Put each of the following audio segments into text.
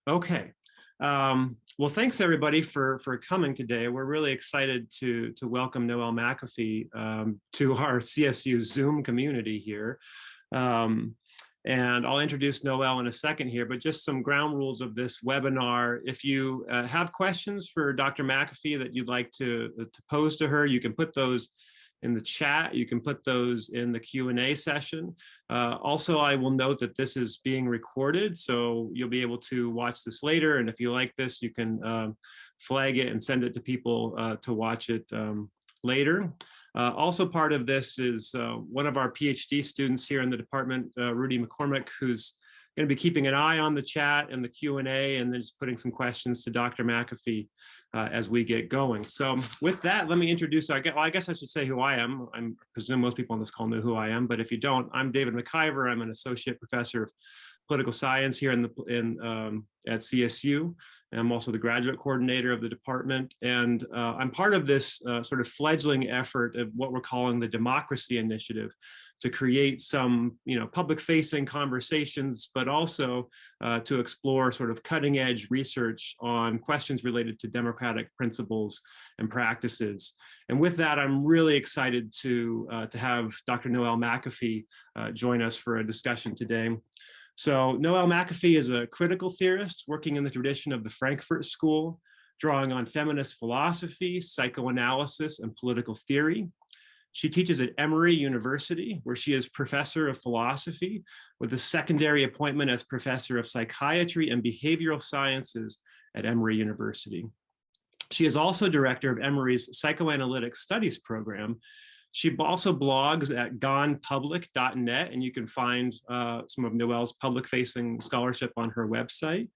Okay. Well, thanks everybody for coming today. We're really excited to welcome Noëlle McAfee to our CSU Zoom community here. And I'll introduce Noëlle in a second here, but just some ground rules of this webinar. If you have questions for Dr. McAfee that you'd like to pose to her, you can put those in the chat. You can put those in the Q&A session. Also, I will note that this is being recorded, so you'll be able to watch this later. And if you like this, you can flag it and send it to people to watch it later. Also part of this is one of our PhD students here in the department, Rudy McCormick, who's going to be keeping an eye on the chat and the Q&A and then just putting some questions to Dr. McAfee as we get going. So with that, let me introduce, I guess I should say who I am. I presume most people on this call know who I am, but if you don't, I'm David McIver. I'm an associate professor of political science here at CSU. And I'm also the graduate coordinator of the department. And I'm part of this sort of fledgling effort of what we're calling the Democracy Initiative to create some, public-facing conversations, but also to explore sort of cutting-edge research on questions related to democratic principles and practices. And with that, I'm really excited to have Dr. Noëlle McAfee join us for a discussion today. So Noëlle McAfee is a critical theorist working in the tradition of the Frankfurt School, drawing on feminist philosophy, psychoanalysis, and political theory. She teaches at Emory University, where she is professor of philosophy with a secondary appointment as professor of psychiatry and behavioral sciences at Emory University. She is also director of Emory's psychoanalytic studies program. She also blogs at gonepublic.net, and you can find some of Noëlle's public-facing scholarship on her website.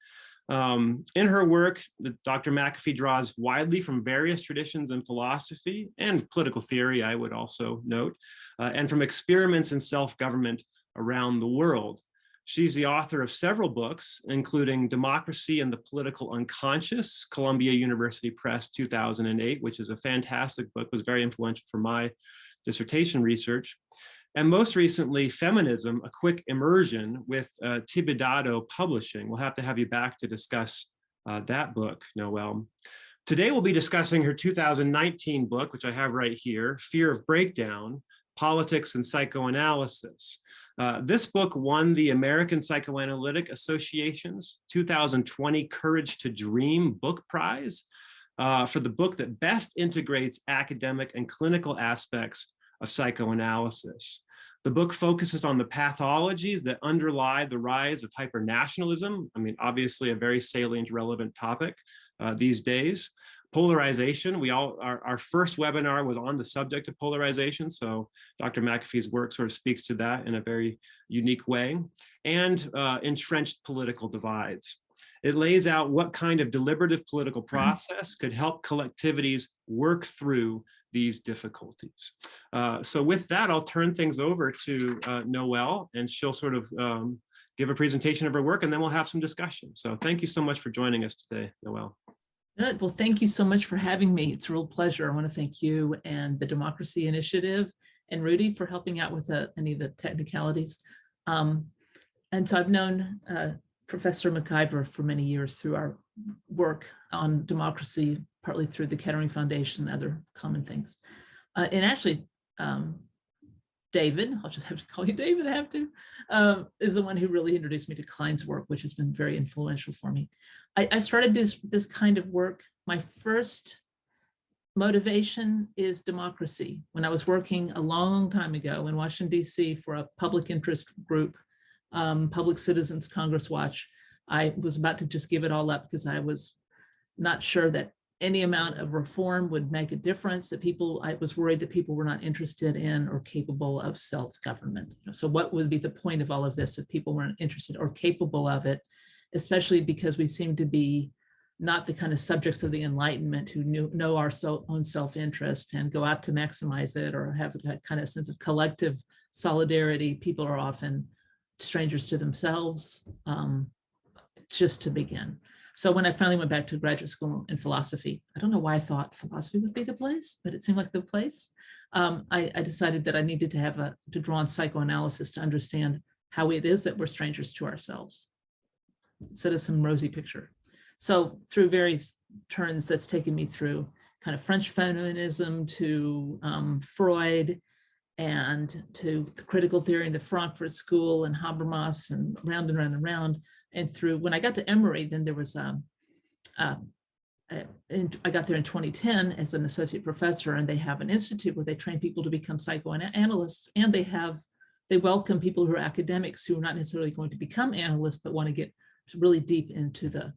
In her work, Dr. McAfee draws widely from various traditions in philosophy and political theory, I would also note, and from experiments in self-government around the world. She's the author of several books, including Democracy and the Political Unconscious, Columbia University Press, 2008, which is a fantastic book, was very influential for my dissertation research. And most recently, Feminism, A Quick Immersion with Tibidado Publishing. We'll have to have you back to discuss that book, Noëlle. Today, we'll be discussing her 2019 book, which I have right here, Fear of Breakdown, Politics and Psychoanalysis. This book won the American Psychoanalytic Association's 2020 Courage to Dream Book Prize for the book that best integrates academic and clinical aspects of psychoanalysis. The book focuses on the pathologies that underlie the rise of hypernationalism. I mean, obviously a very salient, relevant topic these days. Polarization, our first webinar was on the subject of polarization, so Dr. McAfee's work sort of speaks to that in a very unique way, and entrenched political divides. It lays out what kind of deliberative political process could help collectivities work through these difficulties. So with that, I'll turn things over to Noëlle, and she'll sort of give a presentation of her work, and then we'll have some discussion. So thank you so much for joining us today, Noëlle. Good. Well, thank you so much for having me. It's a real pleasure. I want to thank you and the Democracy Initiative and Rudy for helping out with any of the technicalities. And so I've known Professor McIver for many years through our work on democracy, partly through the Kettering Foundation and other common things. And actually, David, I'll just have to call you David, I have to, is the one who really introduced me to Klein's work, which has been very influential for me. I started this kind of work. My first motivation is democracy. When I was working a long time ago in Washington, D.C. for a public interest group, Public Citizens Congress Watch, I was about to just give it all up because I was not sure that any amount of reform would make a difference, I was worried that people were not interested in or capable of self-government. So what would be the point of all of this if people weren't interested or capable of it, especially because we seem to be not the kind of subjects of the Enlightenment who know our own self-interest and go out to maximize it or have that kind of sense of collective solidarity. People are often strangers to themselves, just to begin. So when I finally went back to graduate school in philosophy, I don't know why I thought philosophy would be the place, but it seemed like the place. I decided that I needed to draw on psychoanalysis to understand how it is that we're strangers to ourselves. instead of some rosy picture. So through various turns, that's taken me through kind of French feminism to Freud and to the critical theory in the Frankfurt School and Habermas and round and round and round. And through, when I got to Emory, then there was, I got there in 2010 as an associate professor, and they have an institute where they train people to become psychoanalysts, and they welcome people who are academics who are not necessarily going to become analysts, but want to get really deep into the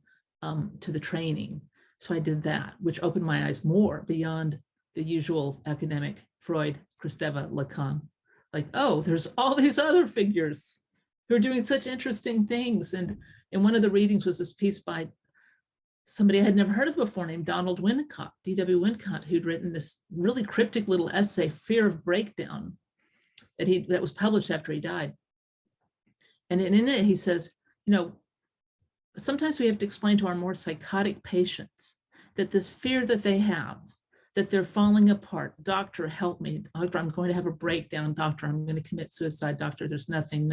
to the training. So I did that, which opened my eyes more beyond the usual academic Freud, Kristeva, Lacan. Like, oh, there's all these other figures who are doing such interesting things. And one of the readings was this piece by somebody I had never heard of before named Donald Winnicott, D.W. Winnicott, who'd written this really cryptic little essay, Fear of Breakdown, that was published after he died. And in it, he says, you know, sometimes we have to explain to our more psychotic patients that this fear that they have, that they're falling apart. Doctor, help me. Doctor, I'm going to have a breakdown. Doctor, I'm going to commit suicide. Doctor, there's nothing.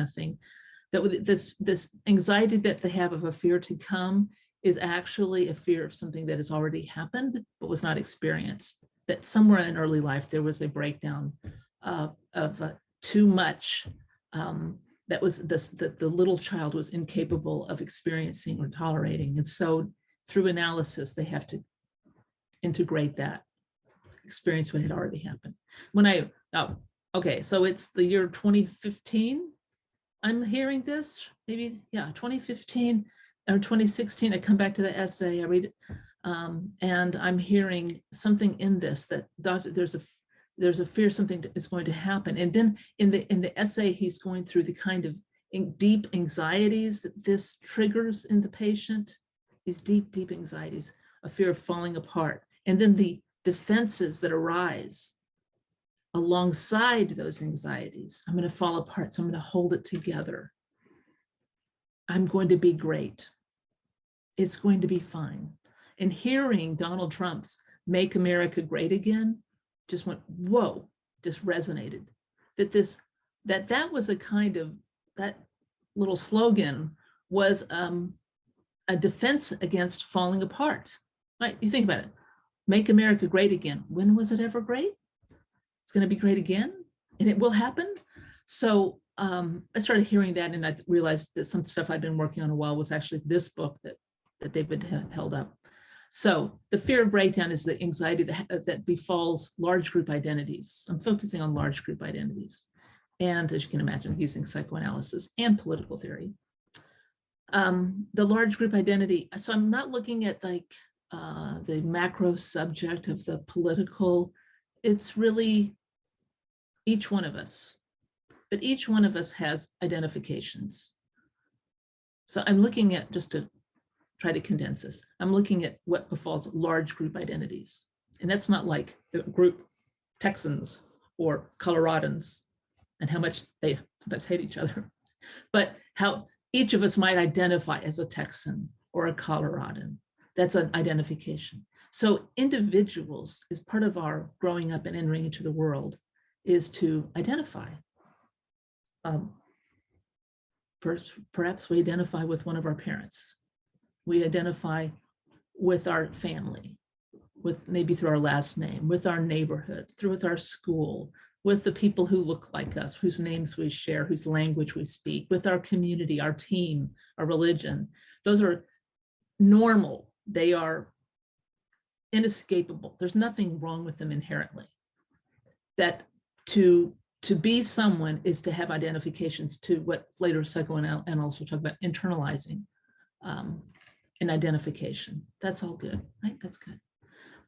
That this anxiety that they have of a fear to come is actually a fear of something that has already happened, but was not experienced. That somewhere in early life, there was a breakdown of too much that was that the little child was incapable of experiencing or tolerating. And so through analysis, they have to integrate that experience when it had already happened. Okay, so it's the year 2015. I'm hearing this, maybe, yeah, 2015 or 2016. I come back to the essay, I read it, and I'm hearing something in this that there's a fear something is going to happen. And then in the essay, he's going through the kind of deep anxieties that this triggers in the patient, these deep anxieties, a fear of falling apart. And then the defenses that arise alongside those anxieties. I'm going to fall apart, so I'm going to hold it together. I'm going to be great. It's going to be fine. And hearing Donald Trump's Make America Great Again just went, whoa, just resonated. That was a kind of, that little slogan was a defense against falling apart, right? You think about it, Make America Great Again. When was it ever great? It's going to be great again, and it will happen. So I started hearing that, and I realized that some stuff I'd been working on a while was actually this book that David held up. So the fear of breakdown is the anxiety that befalls large group identities. I'm focusing on large group identities. And as you can imagine, using psychoanalysis and political theory. The large group identity, so I'm not looking at like the macro subject of the political, it's really each one of us, but each one of us has identifications. So I'm looking at, just to try to condense this, I'm looking at what befalls large group identities. And that's not like the group Texans or Coloradans and how much they sometimes hate each other, but how each of us might identify as a Texan or a Coloradan. That's an identification. So individuals, as part of our growing up and entering into the world, is to identify. First, perhaps we identify with one of our parents. We identify with our family, with maybe through our last name, with our neighborhood, with our school, with the people who look like us, whose names we share, whose language we speak, with our community, our team, our religion. Those are normal. They are inescapable. There's nothing wrong with them inherently. That to be someone is to have identifications to what later psychoanalysts will talk about internalizing an identification. That's all good, right? That's good.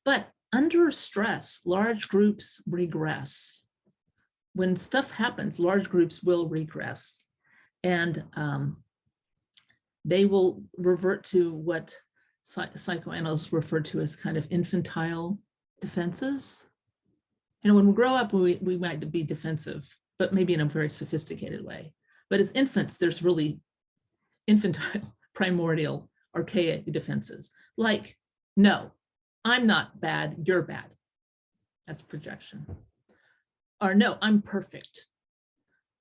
But under stress, large groups regress. When stuff happens, large groups will regress, and they will revert to what psychoanalysts refer to as kind of infantile defenses. You know, when we grow up, we might be defensive, but maybe in a very sophisticated way. But as infants, there's really infantile, primordial, archaic defenses, like, no, I'm not bad, you're bad. That's projection. Or no, I'm perfect.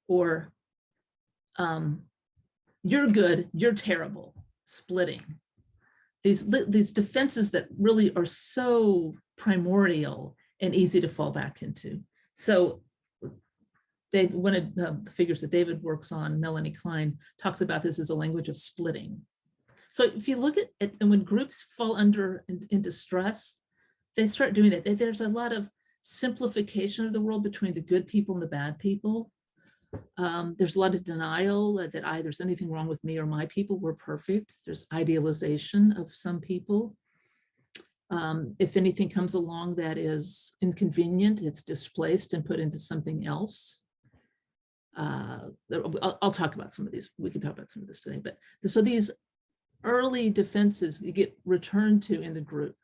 Or you're good, you're terrible. splitting, these defenses that really are so primordial and easy to fall back into. So one of the figures that David works on, Melanie Klein, talks about this as a language of splitting. So if you look at it, and when groups fall under into stress, they start doing that. There's a lot of simplification of the world between the good people and the bad people. There's a lot of denial that there's anything wrong with me or my people, we're perfect. There's idealization of some people. If anything comes along that is inconvenient, it's displaced and put into something else. I'll talk about some of these. We can talk about some of this today. But so these early defenses get returned to in the group.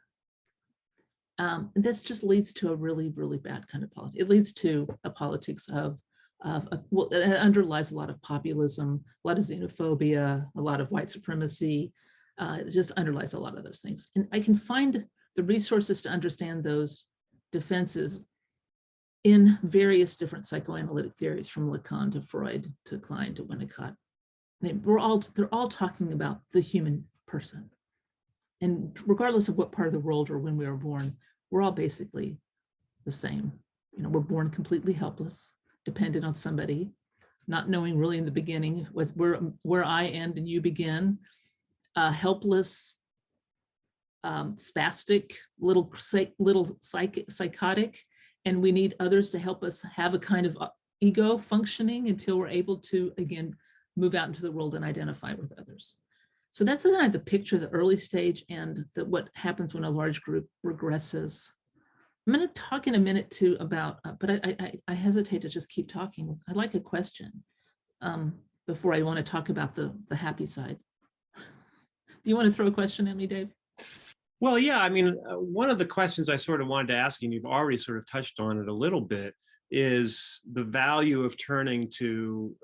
And this just leads to a really, really bad kind of politics. It leads to a politics well, it underlies a lot of populism, a lot of xenophobia, a lot of white supremacy. It just underlies a lot of those things. And I can find the resources to understand those defenses in various different psychoanalytic theories, from Lacan to Freud to Klein to Winnicott. They're all talking about the human person. And regardless of what part of the world or when we were born, we're all basically the same. You know, we're born completely helpless, dependent on somebody, not knowing really in the beginning where I end and you begin, helpless, spastic, little psychotic, and we need others to help us have a kind of ego functioning until we're able to, again, move out into the world and identify with others. So that's kind of the picture, the early stage, and what happens when a large group regresses. I'm going to talk in a minute too about, but I hesitate to just keep talking. I'd like a question before I want to talk about the happy side. Do you want to throw a question at me, Dave? Well, yeah, I mean, one of the questions I sort of wanted to ask you, and you've already sort of touched on it a little bit, is the value of turning to,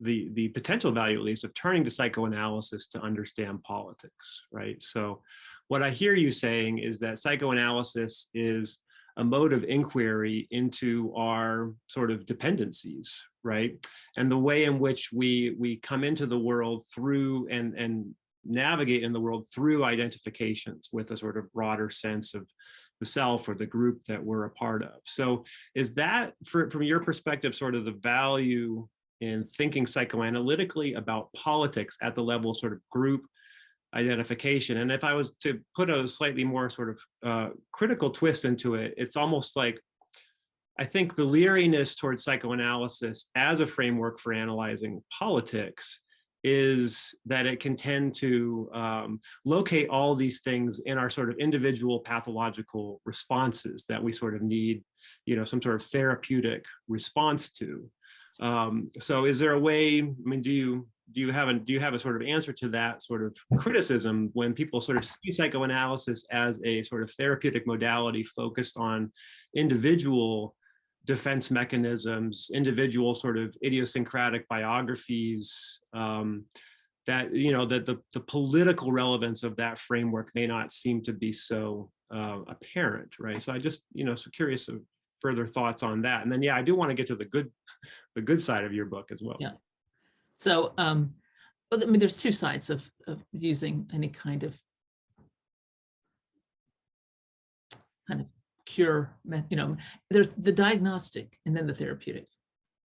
the potential value, at least, of turning to psychoanalysis to understand politics, right? So what I hear you saying is that psychoanalysis is a mode of inquiry into our sort of dependencies, right? And the way in which we come into the world through and navigate in the world through identifications with a sort of broader sense of the self or the group that we're a part of. So is that, from your perspective, sort of the value in thinking psychoanalytically about politics at the level of sort of group identification? And if I was to put a slightly more sort of critical twist into it, it's almost like, I think the leeriness towards psychoanalysis as a framework for analyzing politics is that it can tend to locate all these things in our sort of individual pathological responses that we sort of need, you know, some sort of therapeutic response to. So is there a way, I mean, do you have a sort of answer to that sort of criticism when people sort of see psychoanalysis as a sort of therapeutic modality focused on individual defense mechanisms, individual sort of idiosyncratic biographies, that, you know, that the political relevance of that framework may not seem to be so apparent, right? So I just, you know, so curious of further thoughts on that. And then, yeah, I do want to get to the good side of your book as well. Yeah. So, I mean, there's two sides of using any kind of cure, you know, there's the diagnostic and then the therapeutic.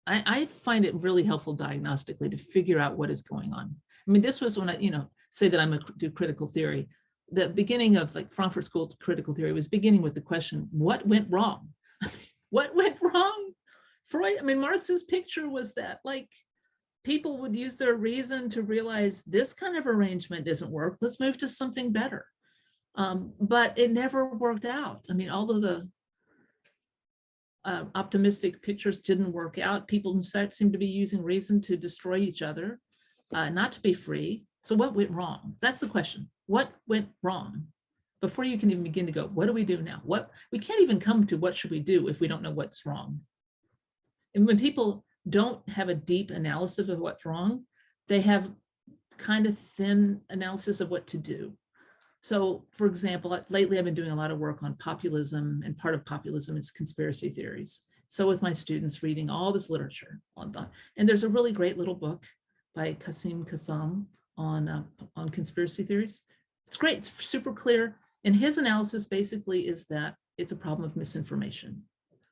I find it really helpful diagnostically to figure out what is going on. I mean, this was when I, you know, say that do critical theory. The beginning of like Frankfurt School critical theory was beginning with the question, what went wrong? What went wrong? Freud, I mean, Marx's picture was that like people would use their reason to realize this kind of arrangement doesn't work. Let's move to something better. But it never worked out. I mean, although the optimistic pictures didn't work out, people instead seem to be using reason to destroy each other, not to be free. So what went wrong? That's the question. What went wrong? Before you can even begin to go, what do we do now? We can't even come to what should we do if we don't know what's wrong. And when people don't have a deep analysis of what's wrong, they have kind of thin analysis of what to do. So, for example, lately I've been doing a lot of work on populism, and part of populism is conspiracy theories. So with my students reading all this literature on that, and there's a really great little book by Qasim Qassam on conspiracy theories. It's great, it's super clear. And his analysis basically is that it's a problem of misinformation.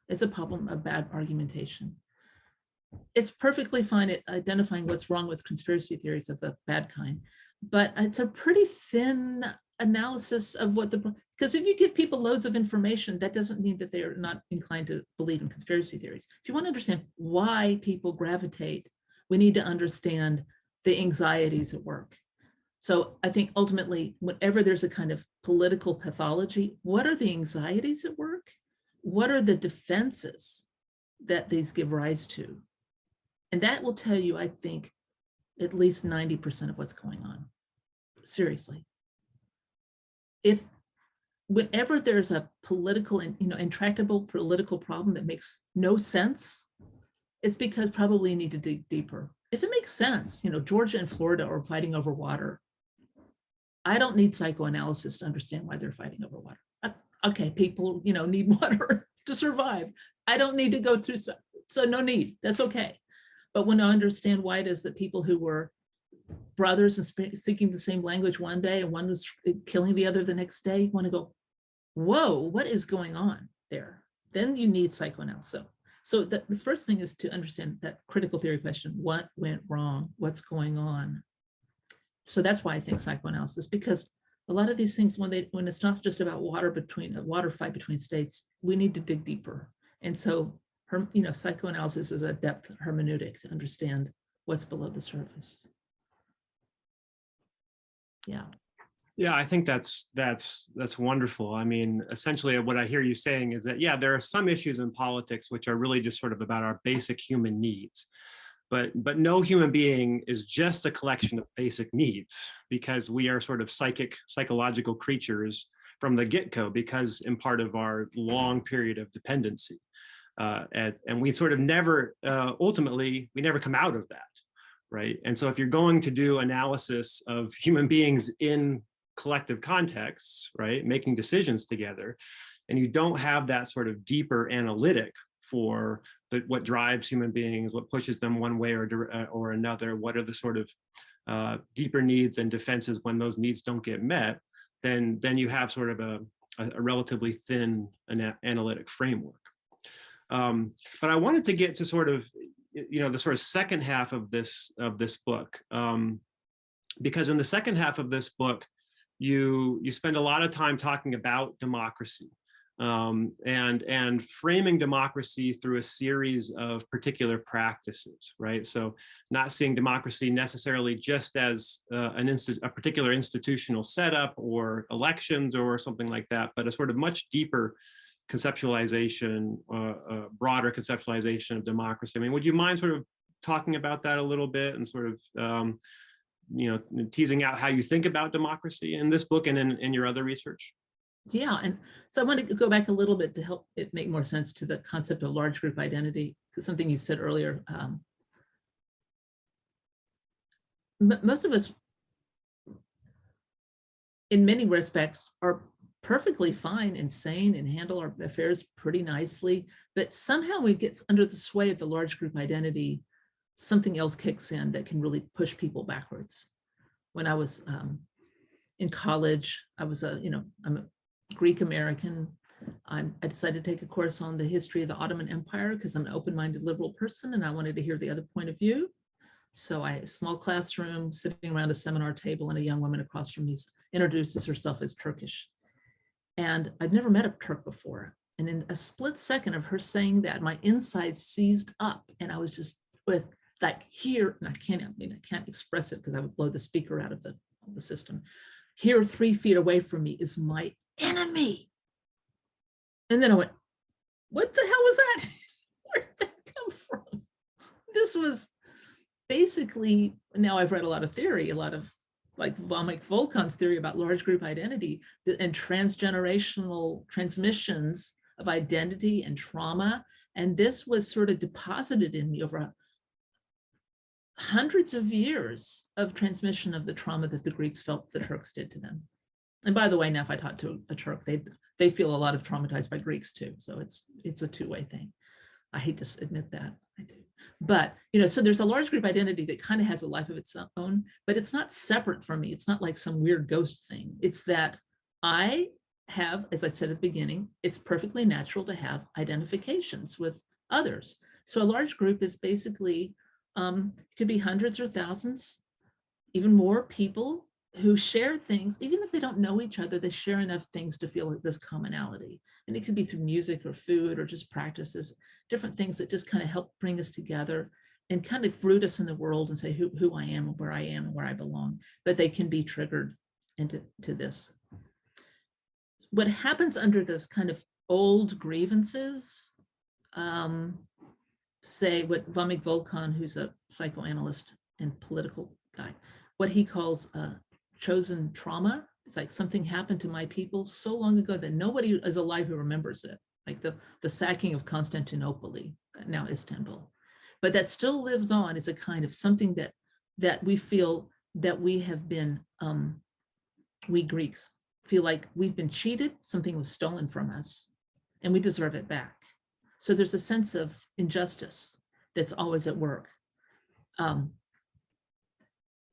It's a problem of bad argumentation. It's perfectly fine at identifying what's wrong with conspiracy theories of the bad kind, but it's a pretty thin analysis of what because if you give people loads of information, that doesn't mean that they are not inclined to believe in conspiracy theories. If you want to understand why people gravitate, we need to understand the anxieties at work. So I think ultimately, whenever there's a kind of political pathology, what are the anxieties at work? What are the defenses that these give rise to? And that will tell you, I think, at least 90% of what's going on. Seriously. Whenever there's a political and intractable political problem that makes no sense, it's because probably you need to dig deeper. If it makes sense, Georgia and Florida are fighting over water. I don't need psychoanalysis to understand why they're fighting over water. Okay, people, need water to survive. I don't need to go through, so no need, that's okay. But when I understand why it is that people who were brothers and speaking the same language one day and one was killing the other the next day, you want to go, whoa, what is going on there? Then you need psychoanalysis. So the first thing is to understand that critical theory question, what went wrong? What's going on? So that's why I think psychoanalysis, because a lot of these things, when it's not just about a water fight between states, we need to dig deeper. And so psychoanalysis is a depth hermeneutic to understand what's below the surface. Yeah. Yeah, I think that's wonderful. I mean, essentially what I hear you saying is that, yeah, there are some issues in politics which are really just sort of about our basic human needs. But no human being is just a collection of basic needs, because we are sort of psychological creatures from the get-go, because in part of our long period of dependency. And we sort of never, ultimately, we never come out of that, right? And so if you're going to do analysis of human beings in collective contexts, right, making decisions together, and you don't have that sort of deeper analytic for what drives human beings, what pushes them one way or another, what are the sort of deeper needs and defenses when those needs don't get met, then you have sort of a relatively thin analytic framework. But I wanted to get to sort of, the sort of second half of this book, because in the second half of this book, you spend a lot of time talking about democracy. And framing democracy through a series of particular practices, right? So not seeing democracy necessarily just as a particular institutional setup or elections or something like that, but a sort of much deeper conceptualization, broader conceptualization of democracy. I mean, would you mind sort of talking about that a little bit and sort of, teasing out how you think about democracy in this book and in your other research? Yeah, and so I want to go back a little bit to help it make more sense to the concept of large group identity, because something you said earlier, most of us, in many respects, are perfectly fine and sane and handle our affairs pretty nicely, but somehow we get under the sway of the large group identity, something else kicks in that can really push people backwards. When I was in college, I'm a Greek American. I decided to take a course on the history of the Ottoman Empire because I'm an open-minded liberal person and I wanted to hear the other point of view. So a small classroom, sitting around a seminar table, and a young woman across from me introduces herself as Turkish. And I've never met a Turk before. And in a split second of her saying that, my insides seized up and I was just with like here, and I can't express it because I would blow the speaker out of the system. Here, 3 feet away from me is my enemy. And then I went, what the hell was that? Where did that come from? This was basically, now I've read a lot of theory, a lot of like Volkan's theory about large group identity and transgenerational transmissions of identity and trauma. And this was sort of deposited in me over hundreds of years of transmission of the trauma that the Greeks felt the Turks did to them. And by the way, now if I talk to a Turk, they feel a lot of traumatized by Greeks too. So it's a two-way thing. I hate to admit that. I do. But, so there's a large group identity that kind of has a life of its own, but it's not separate from me. It's not like some weird ghost thing. It's that I have, as I said at the beginning, it's perfectly natural to have identifications with others. So a large group is basically, could be hundreds or thousands, even more people who share things, even if they don't know each other, they share enough things to feel like this commonality. And it could be through music or food or just practices, different things that just kind of help bring us together and kind of root us in the world and say who I am and where I belong, but they can be triggered into this. What happens under those kind of old grievances, say what Vomik Volkan, who's a psychoanalyst and political guy, what he calls chosen trauma. It's like something happened to my people so long ago that nobody is alive who remembers it, like the sacking of Constantinople, now Istanbul. But that still lives on. It's a kind of something that we feel that we have been, we Greeks feel like we've been cheated, something was stolen from us, and we deserve it back. So there's a sense of injustice that's always at work. To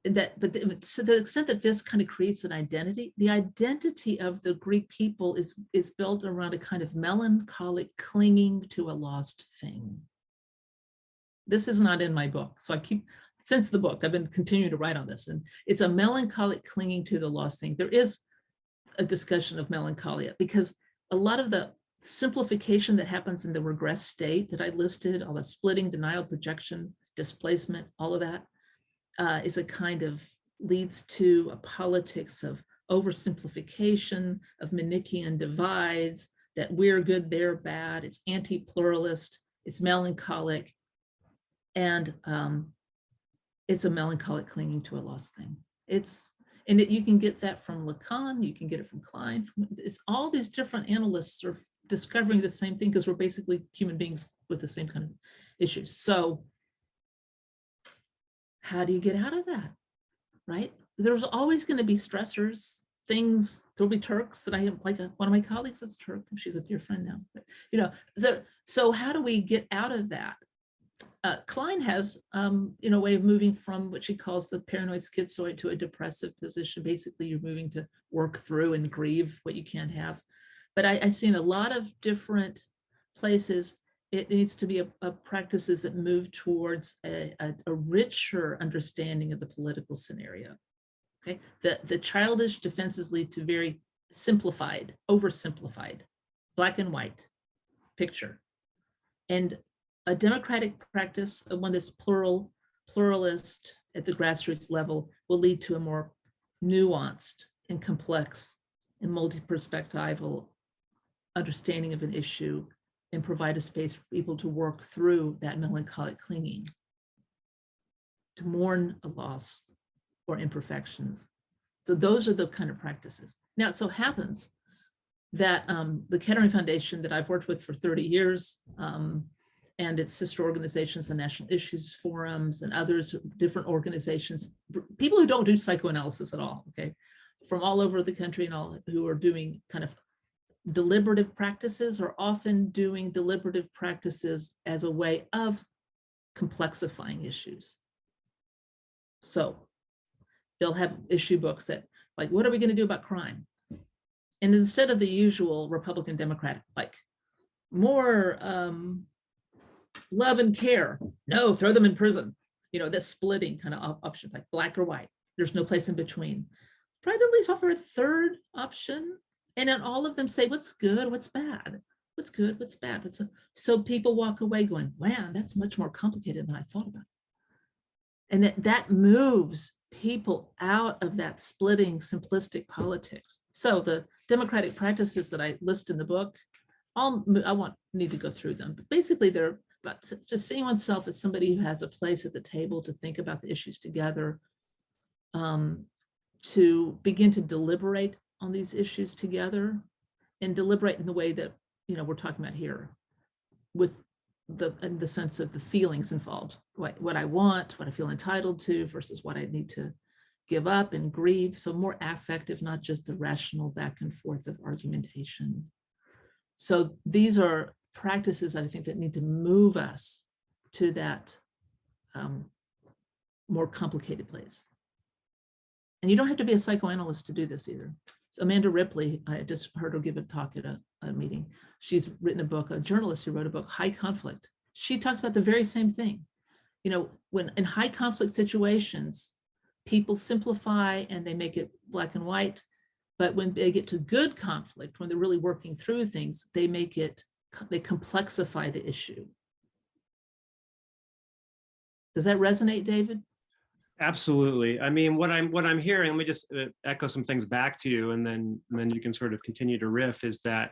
the extent that this kind of creates an identity, the identity of the Greek people is built around a kind of melancholic clinging to a lost thing. This is not in my book. So since the book, I've been continuing to write on this, and it's a melancholic clinging to the lost thing. There is a discussion of melancholia because a lot of the simplification that happens in the regress state that I listed, all the splitting, denial, projection, displacement, all of that, is a kind of leads to a politics of oversimplification, of Manichaean divides, that we're good, they're bad. It's anti-pluralist, it's melancholic, and it's a melancholic clinging to a lost thing. You can get that from Lacan, you can get it from Klein. It's all these different analysts are discovering the same thing because we're basically human beings with the same kind of issues. So how do you get out of that, right? There's always going to be stressors, things. There'll be Turks that I am, like one of my colleagues is Turk, she's a dear friend now. But, so how do we get out of that? Klein has, a way of moving from what she calls the paranoid schizoid to a depressive position. Basically, you're moving to work through and grieve what you can't have. But I see in a lot of different places, it needs to be a practices that move towards a richer understanding of the political scenario. Okay, the childish defenses lead to very simplified, oversimplified, black and white picture, and a democratic practice, one that's pluralist at the grassroots level, will lead to a more nuanced and complex and multi-perspectival understanding of an issue and provide a space for people to work through that melancholic clinging, to mourn a loss or imperfections. So those are the kind of practices. Now, it so happens that the Kettering Foundation that I've worked with for 30 years, and its sister organizations, the National Issues Forums and others, different organizations, people who don't do psychoanalysis at all, okay, from all over the country and all who are doing kind of deliberative practices, are often doing deliberative practices as a way of complexifying issues. So they'll have issue books that, like, what are we going to do about crime? And instead of the usual Republican Democratic, like more love and care, no, throw them in prison, this splitting kind of options, like black or white, there's no place in between. Try to at least offer a third option, and then all of them say what's good, what's bad, what's good, what's bad, so people walk away going, wow, that's much more complicated than I thought about. And that moves people out of that splitting, simplistic politics. So the democratic practices that I list in the book, need to go through them, but basically they're about just seeing oneself as somebody who has a place at the table to think about the issues together, to begin to deliberate on these issues together, and deliberate in the way that we're talking about here, with the sense of the feelings involved, what I want, what I feel entitled to versus what I need to give up and grieve. So more affective, not just the rational back and forth of argumentation. So these are practices that I think that need to move us to that more complicated place. And you don't have to be a psychoanalyst to do this either. So Amanda Ripley, I just heard her give a talk at a meeting. She's written a book, a journalist who wrote a book, High Conflict. She talks about the very same thing. You know, when in high conflict situations, people simplify and they make it black and white. But when they get to good conflict, when they're really working through things, they complexify the issue. Does that resonate, David? Absolutely. I mean, what I'm hearing, let me just echo some things back to you, and then you can sort of continue to riff, is that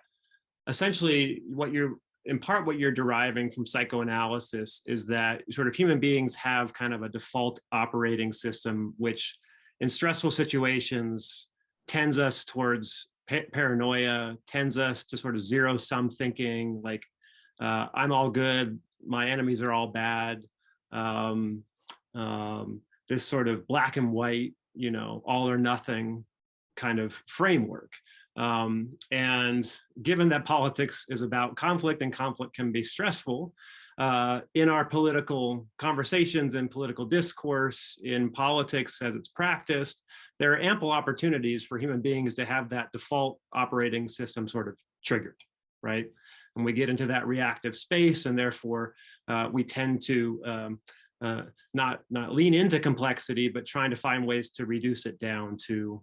essentially what you're deriving from psychoanalysis is that sort of human beings have kind of a default operating system, which in stressful situations tends us towards paranoia, tends us to sort of zero-sum thinking, like I'm all good, my enemies are all bad. This sort of black and white, you know, all or nothing kind of framework. And given that politics is about conflict and conflict can be stressful, in our political conversations and political discourse, in politics as it's practiced, there are ample opportunities for human beings to have that default operating system sort of triggered, right? And we get into that reactive space, and therefore we tend to not lean into complexity, but trying to find ways to reduce it down to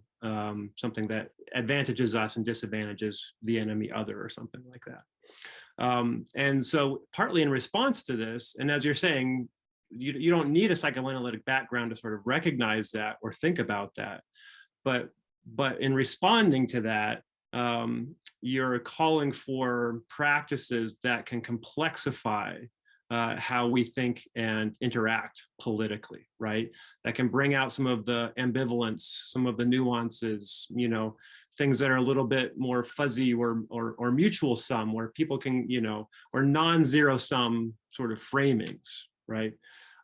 something that advantages us and disadvantages the enemy other, or something like that. And so partly in response to this, and as you're saying, you don't need a psychoanalytic background to sort of recognize that or think about that. But in responding to that, you're calling for practices that can complexify how we think and interact politically, right? That can bring out some of the ambivalence, some of the nuances, you know, things that are a little bit more fuzzy or mutual sum, where people can, you know, or non-zero sum sort of framings, right?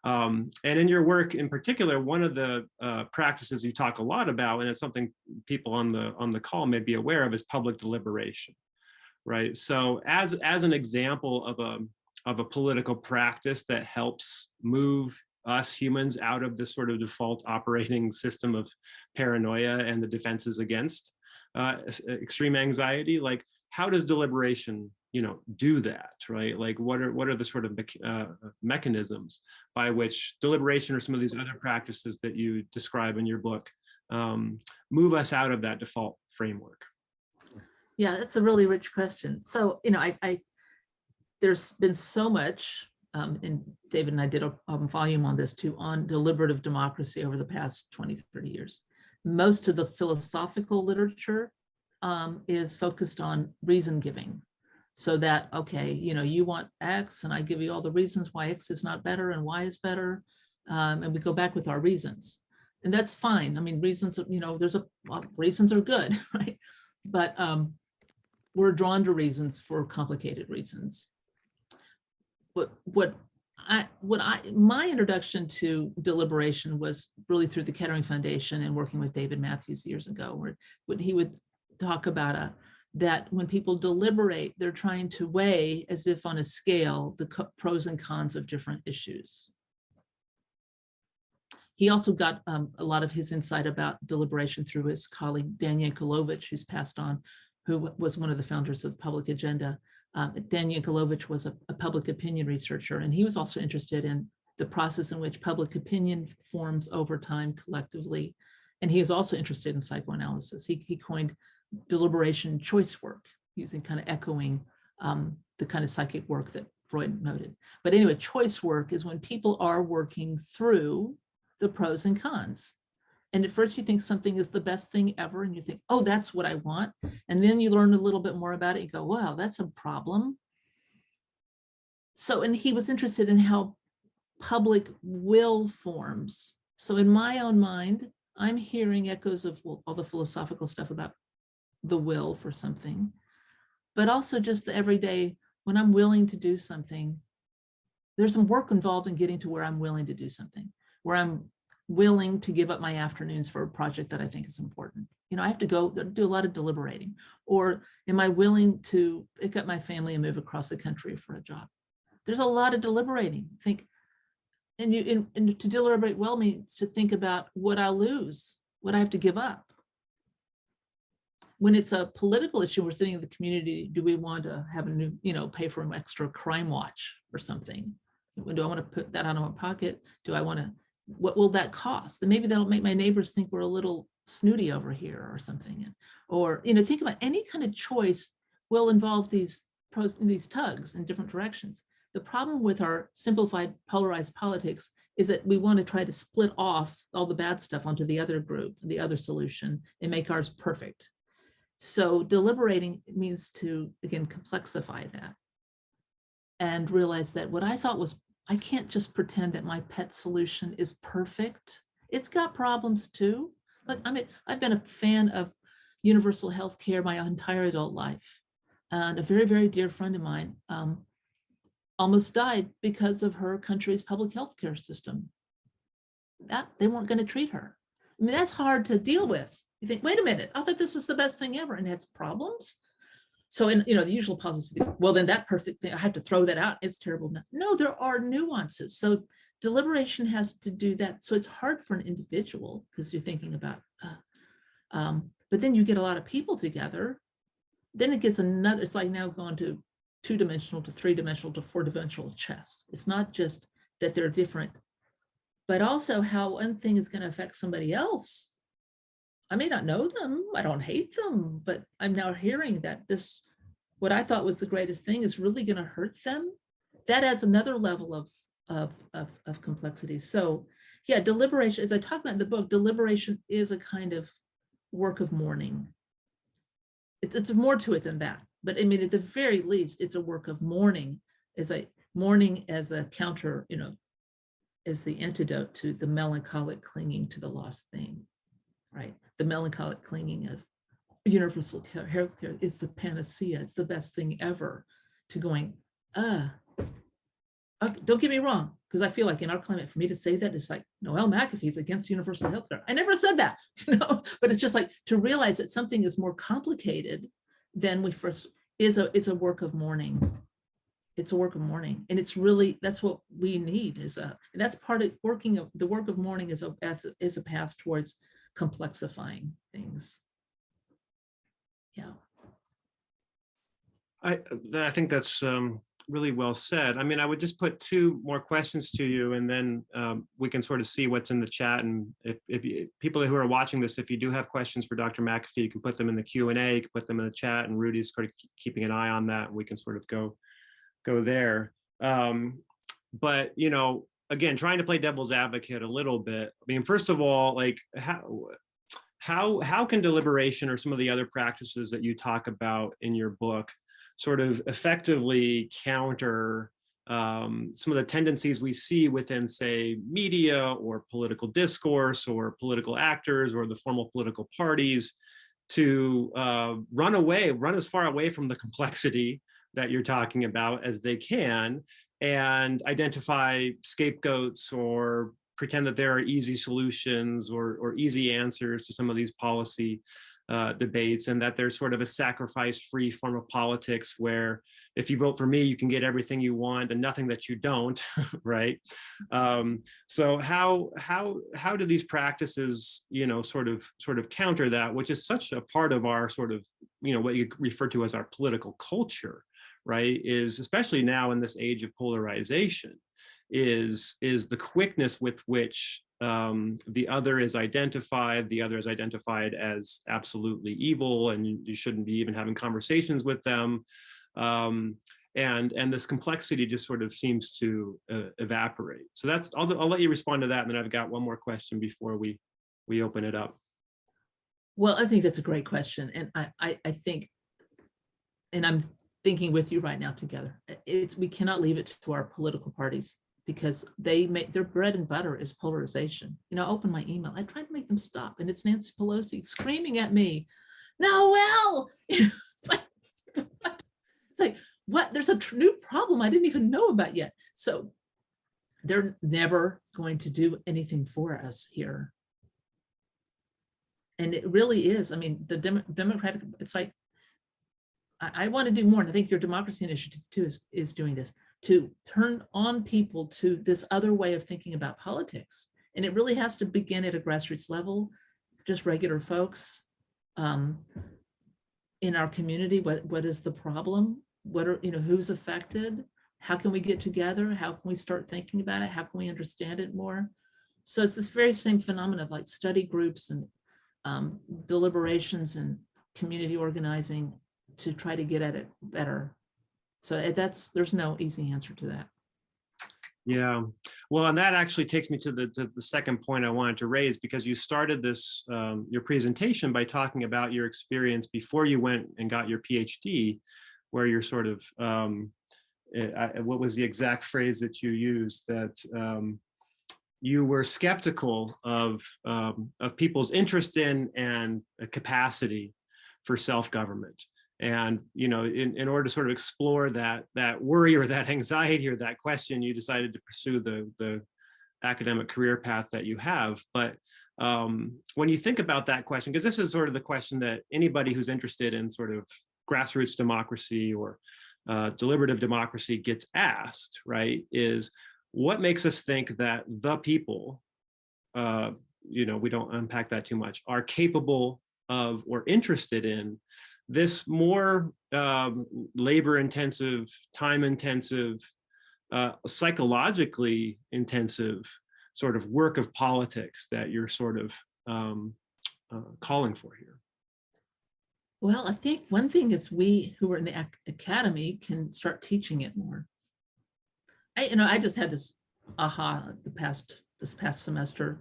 And in your work in particular, one of the practices you talk a lot about, and it's something people on the call may be aware of, is public deliberation, right? So as an example of a political practice that helps move us humans out of this sort of default operating system of paranoia and the defenses against extreme anxiety, like how does deliberation, you know, do that, right? Like what are the sort of mechanisms by which deliberation or some of these other practices that you describe in your book move us out of that default framework? Yeah, that's a really rich question. So, you know, there's been so much, and David and I did a volume on this too, on deliberative democracy over the past 20, 30 years. Most of the philosophical literature is focused on reason giving. So that, okay, you know, you want X and I give you all the reasons why X is not better and Y is better. And we go back with our reasons. And that's fine. I mean, reasons, you know, there's a lot of reasons are good, right? But we're drawn to reasons for complicated reasons. My introduction to deliberation was really through the Kettering Foundation and working with David Matthews years ago, where he would talk about that when people deliberate, they're trying to weigh, as if on a scale, the pros and cons of different issues. He also got a lot of his insight about deliberation through his colleague, Dan Yankelovich, who's passed on, who was one of the founders of Public Agenda. Dan Yankelovich was a public opinion researcher, and he was also interested in the process in which public opinion forms over time collectively. And he was also interested in psychoanalysis. He coined deliberation choice work, using kind of echoing the kind of psychic work that Freud noted. But anyway, choice work is when people are working through the pros and cons. And at first you think something is the best thing ever, and you think, oh, that's what I want. And then you learn a little bit more about it. You go, wow, that's a problem. So, and he was interested in how public will forms. So in my own mind, I'm hearing echoes of all the philosophical stuff about the will for something, but also just the everyday, when I'm willing to do something, there's some work involved in getting to where I'm willing to do something, where I'm willing to give up my afternoons for a project that I think is important. You know, I have to go do a lot of deliberating. Or am I willing to pick up my family and move across the country for a job? there's a lot of deliberating. Think, and to deliberate well means to think about what I lose, what I have to give up. When it's a political issue, we're sitting in the community, do we want to have a new, pay for an extra crime watch or something? Do I want to put that out of my pocket? Do I want to, what will that cost? And maybe that'll make my neighbors think we're a little snooty over here or something. Or, think about any kind of choice will involve these tugs in different directions. The problem with our simplified, polarized politics is that we want to try to split off all the bad stuff onto the other group, the other solution, and make ours perfect. So deliberating means to, again, complexify that and realize that what I thought was, I can't just pretend that my pet solution is perfect. It's got problems too. Like, I've been a fan of universal health care my entire adult life. And a very, very dear friend of mine almost died because of her country's public health care system. That they weren't going to treat her. I mean, that's hard to deal with. You think, wait a minute, I thought this was the best thing ever, and it has problems. So in the usual policy, well, then that perfect thing, I have to throw that out. It's terrible. No, there are nuances. So deliberation has to do that. So it's hard for an individual because you're thinking about, but then you get a lot of people together. Then it gets another, it's like now going to 2-dimensional to 3-dimensional to 4-dimensional chess. It's not just that they're different, but also how one thing is going to affect somebody else. I may not know them, I don't hate them, but I'm now hearing that this, what I thought was the greatest thing is really going to hurt them. That adds another level of complexity. So yeah, deliberation, as I talk about in the book, deliberation is a kind of work of mourning. It's more to it than that. But I mean, at the very least, it's a work of mourning, mourning as a counter, as the antidote to the melancholic clinging to the lost thing, right? The melancholic clinging of universal health care is the panacea. It's the best thing ever, to going, okay, don't get me wrong, because I feel like in our climate, for me to say that, it's like, Noëlle McAfee is against universal health care. I never said that, but it's just like to realize that something is more complicated than we first, it's a work of mourning. It's a work of mourning. And it's really, that's what we need and that's part of the work of mourning is a path towards complexifying things. Yeah. I think that's really well said. I mean, I would just put 2 more questions to you, and then we can sort of see what's in the chat. And if people who are watching this, if you do have questions for Dr. McAfee, you can put them in the Q&A, you can put them in the chat, and Rudy's sort of keeping an eye on that. And we can sort of go there. But, again, trying to play devil's advocate a little bit. I mean, first of all, like how can deliberation or some of the other practices that you talk about in your book sort of effectively counter some of the tendencies we see within, say, media or political discourse or political actors or the formal political parties to run as far away from the complexity that you're talking about as they can, and identify scapegoats or pretend that there are easy solutions or easy answers to some of these policy debates, and that there's sort of a sacrifice-free form of politics where if you vote for me, you can get everything you want and nothing that you don't, right? So how do these practices, sort of counter that, which is such a part of our sort of, what you refer to as our political culture, right? Is especially now in this age of polarization, is the quickness with which the other is identified as absolutely evil, and you shouldn't be even having conversations with them. And this complexity just sort of seems to evaporate. So that's, I'll let you respond to that, and then I've got one more question before we open it up. Well, I think that's a great question. And I think, and I'm thinking with you right now together, we cannot leave it to our political parties, because they make their bread and butter is polarization. Open my email. I tried to make them stop, and it's Nancy Pelosi screaming at me, Noëlle. It's like, what? There's a new problem I didn't even know about yet. So they're never going to do anything for us here. And it really is. I mean, the Democratic, it's like, I want to do more. And I think your democracy initiative too is doing this. to turn on people to this other way of thinking about politics. And it really has to begin at a grassroots level, just regular folks in our community. What is the problem? What are, who's affected? How can we get together? How can we start thinking about it? How can we understand it more? So it's this very same phenomenon of like study groups and deliberations and community organizing to try to get at it better. So there's no easy answer to that. Yeah, well, and that actually takes me to the second point I wanted to raise, because you started this your presentation by talking about your experience before you went and got your PhD, where you're sort of what was the exact phrase that you used, that you were skeptical of people's interest in and capacity for self-government. And, in order to sort of explore that worry or that anxiety or that question, you decided to pursue the academic career path that you have. But when you think about that question, because this is sort of the question that anybody who's interested in sort of grassroots democracy or deliberative democracy gets asked, right, is what makes us think that the people, we don't unpack that too much, are capable of or interested in this more labor-intensive, time-intensive, psychologically intensive sort of work of politics that you're sort of calling for here? Well, I think one thing is we who are in the academy can start teaching it more. I just had this aha this past semester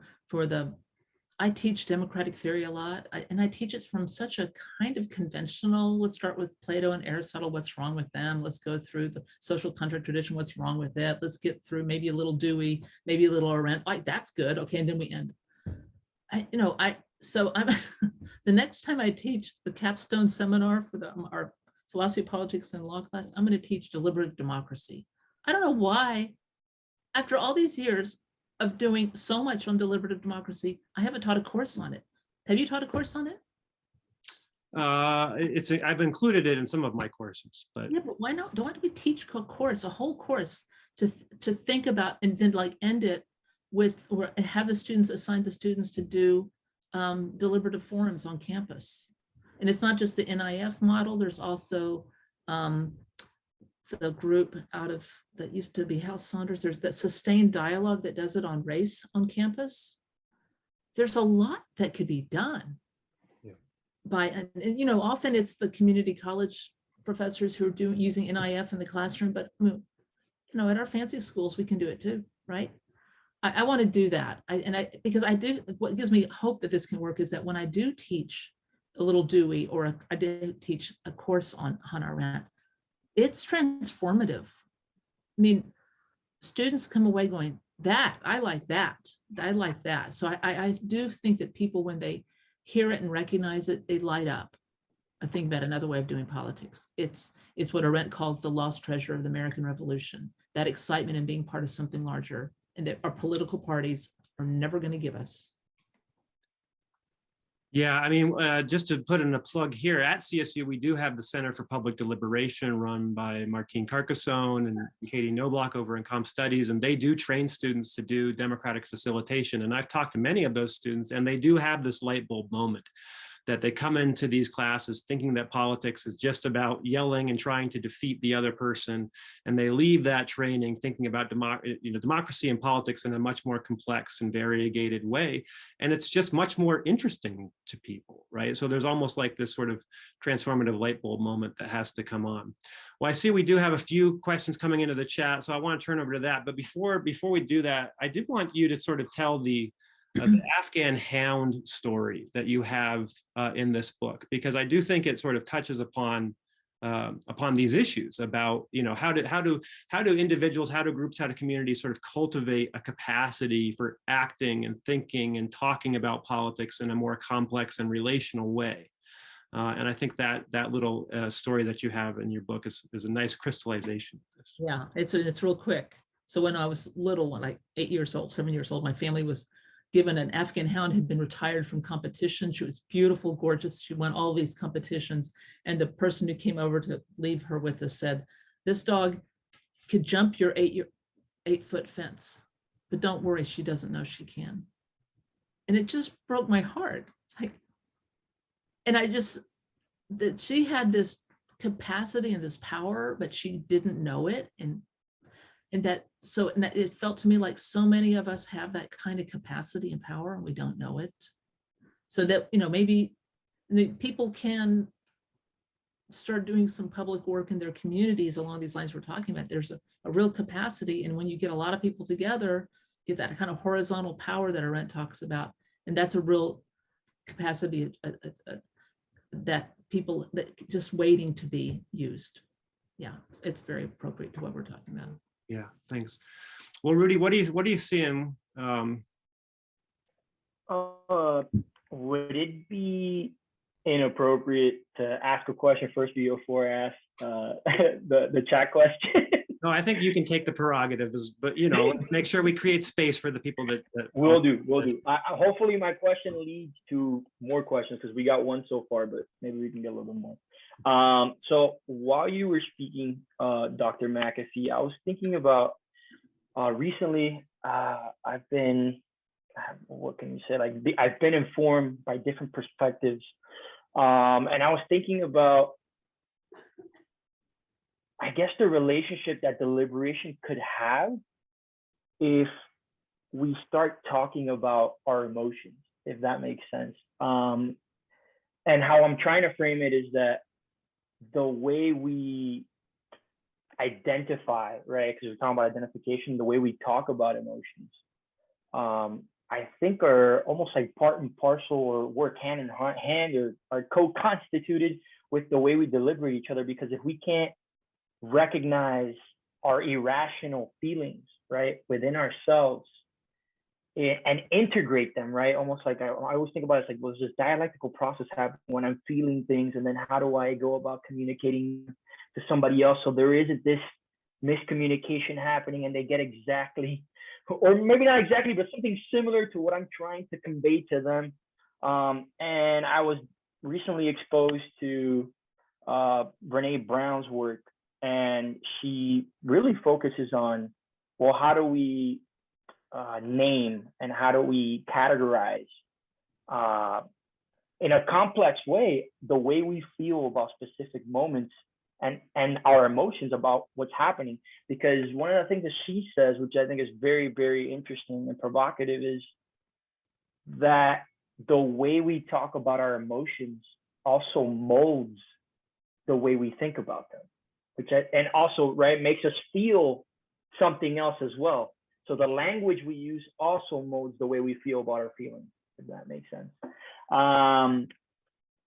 I teach democratic theory a lot, and I teach it from such a kind of conventional, let's start with Plato and Aristotle, what's wrong with them? Let's go through the social contract tradition, what's wrong with it? Let's get through maybe a little Dewey, maybe a little Arendt, that's good, okay, and then we end. So I'm the next time I teach the capstone seminar for our philosophy, politics, and law class, I'm going to teach deliberative democracy. I don't know why, after all these years of doing so much on deliberative democracy, I haven't taught a course on it. Have you taught a course on it? I've included it in some of my courses, but yeah, but why not? Why don't we teach a whole course to think about, and then like end it with, or have the students assign the students to do deliberative forums on campus. And it's not just the NIF model. There's also the group that used to be House Saunders. There's that sustained dialogue that does it on race on campus. There's a lot that could be done by, and often it's the community college professors who are using NIF in the classroom, but at our fancy schools, we can do it too, right? I want to do that. What gives me hope that this can work is that when I do teach a little Dewey, or I did teach a course on Hannah Arendt, it's transformative. I mean, students come away going, I like that. So I do think that people, when they hear it and recognize it, they light up. I think about another way of doing politics. It's what Arendt calls the lost treasure of the American Revolution, that excitement in being part of something larger, and that our political parties are never going to give us. Yeah, I mean, just to put in a plug here, at CSU, we do have the Center for Public Deliberation run by Martine Carcassonne and Katie Knobloch over in Comp Studies, and they do train students to do democratic facilitation. And I've talked to many of those students, and they do have this light bulb moment that they come into these classes thinking that politics is just about yelling and trying to defeat the other person. And they leave that training thinking about democracy and politics in a much more complex and variegated way. And it's just much more interesting to people, right? So there's almost like this sort of transformative light bulb moment that has to come on. Well, I see we do have a few questions coming into the chat, so I want to turn over to that. But before we do that, I did want you to sort of tell the Afghan hound story that you have in this book, because I do think it sort of touches upon these issues about, how do individuals, how do groups, how do communities sort of cultivate a capacity for acting and thinking and talking about politics in a more complex and relational way. And I think that little story that you have in your book is a nice crystallization of this. Yeah, it's real quick. So when I was little, like 7 years old, my family was given an Afghan hound, had been retired from competition. She was beautiful, gorgeous. She won all these competitions. And the person who came over to leave her with us said, this dog could jump your 8-foot fence, but don't worry, she doesn't know she can. And it just broke my heart. It's like, and I just, that she had this capacity and this power, but she didn't know it. And that, so and that it felt to me like so many of us have that kind of capacity and power and we don't know it. So that, maybe people can start doing some public work in their communities along these lines we're talking about. There's a real capacity. And when you get a lot of people together, get that kind of horizontal power that Arendt talks about. And that's a real capacity that people that just waiting to be used. Yeah, it's very appropriate to what we're talking about. Yeah, thanks. Well, Rudy, what are you seeing? Would it be inappropriate to ask a question first before I ask the chat question? No, I think you can take the prerogatives, but make sure we create space for the people that We'll do. Hopefully my question leads to more questions because we got one so far, but maybe we can get a little bit more. So while you were speaking, Dr. McAfee, I was thinking about recently, I've been, what can you say? Like I've been informed by different perspectives. And I was thinking about, I guess, the relationship that deliberation could have if we start talking about our emotions, if that makes sense. And how I'm trying to frame it is that the way we identify, right? Because we're talking about identification, the way we talk about emotions, I think are almost like part and parcel or work hand in hand or are co-constituted with the way we deliberate each other. Because if we can't recognize our irrational feelings, right, within ourselves and integrate them, right? Almost like I always think about it, it's like, well, there's this dialectical process happening when I'm feeling things, and then how do I go about communicating to somebody else so there isn't this miscommunication happening and they get exactly, or maybe not exactly, but something similar to what I'm trying to convey to them. And I was recently exposed to Brene Brown's work, and she really focuses on, well, how do we name and how do we categorize in a complex way the way we feel about specific moments and our emotions about what's happening. Because one of the things that she says, which I think is very, very interesting and provocative, is that the way we talk about our emotions also molds the way we think about them, and also, right, makes us feel something else as well. So the language we use also molds the way we feel about our feelings, if that makes sense. And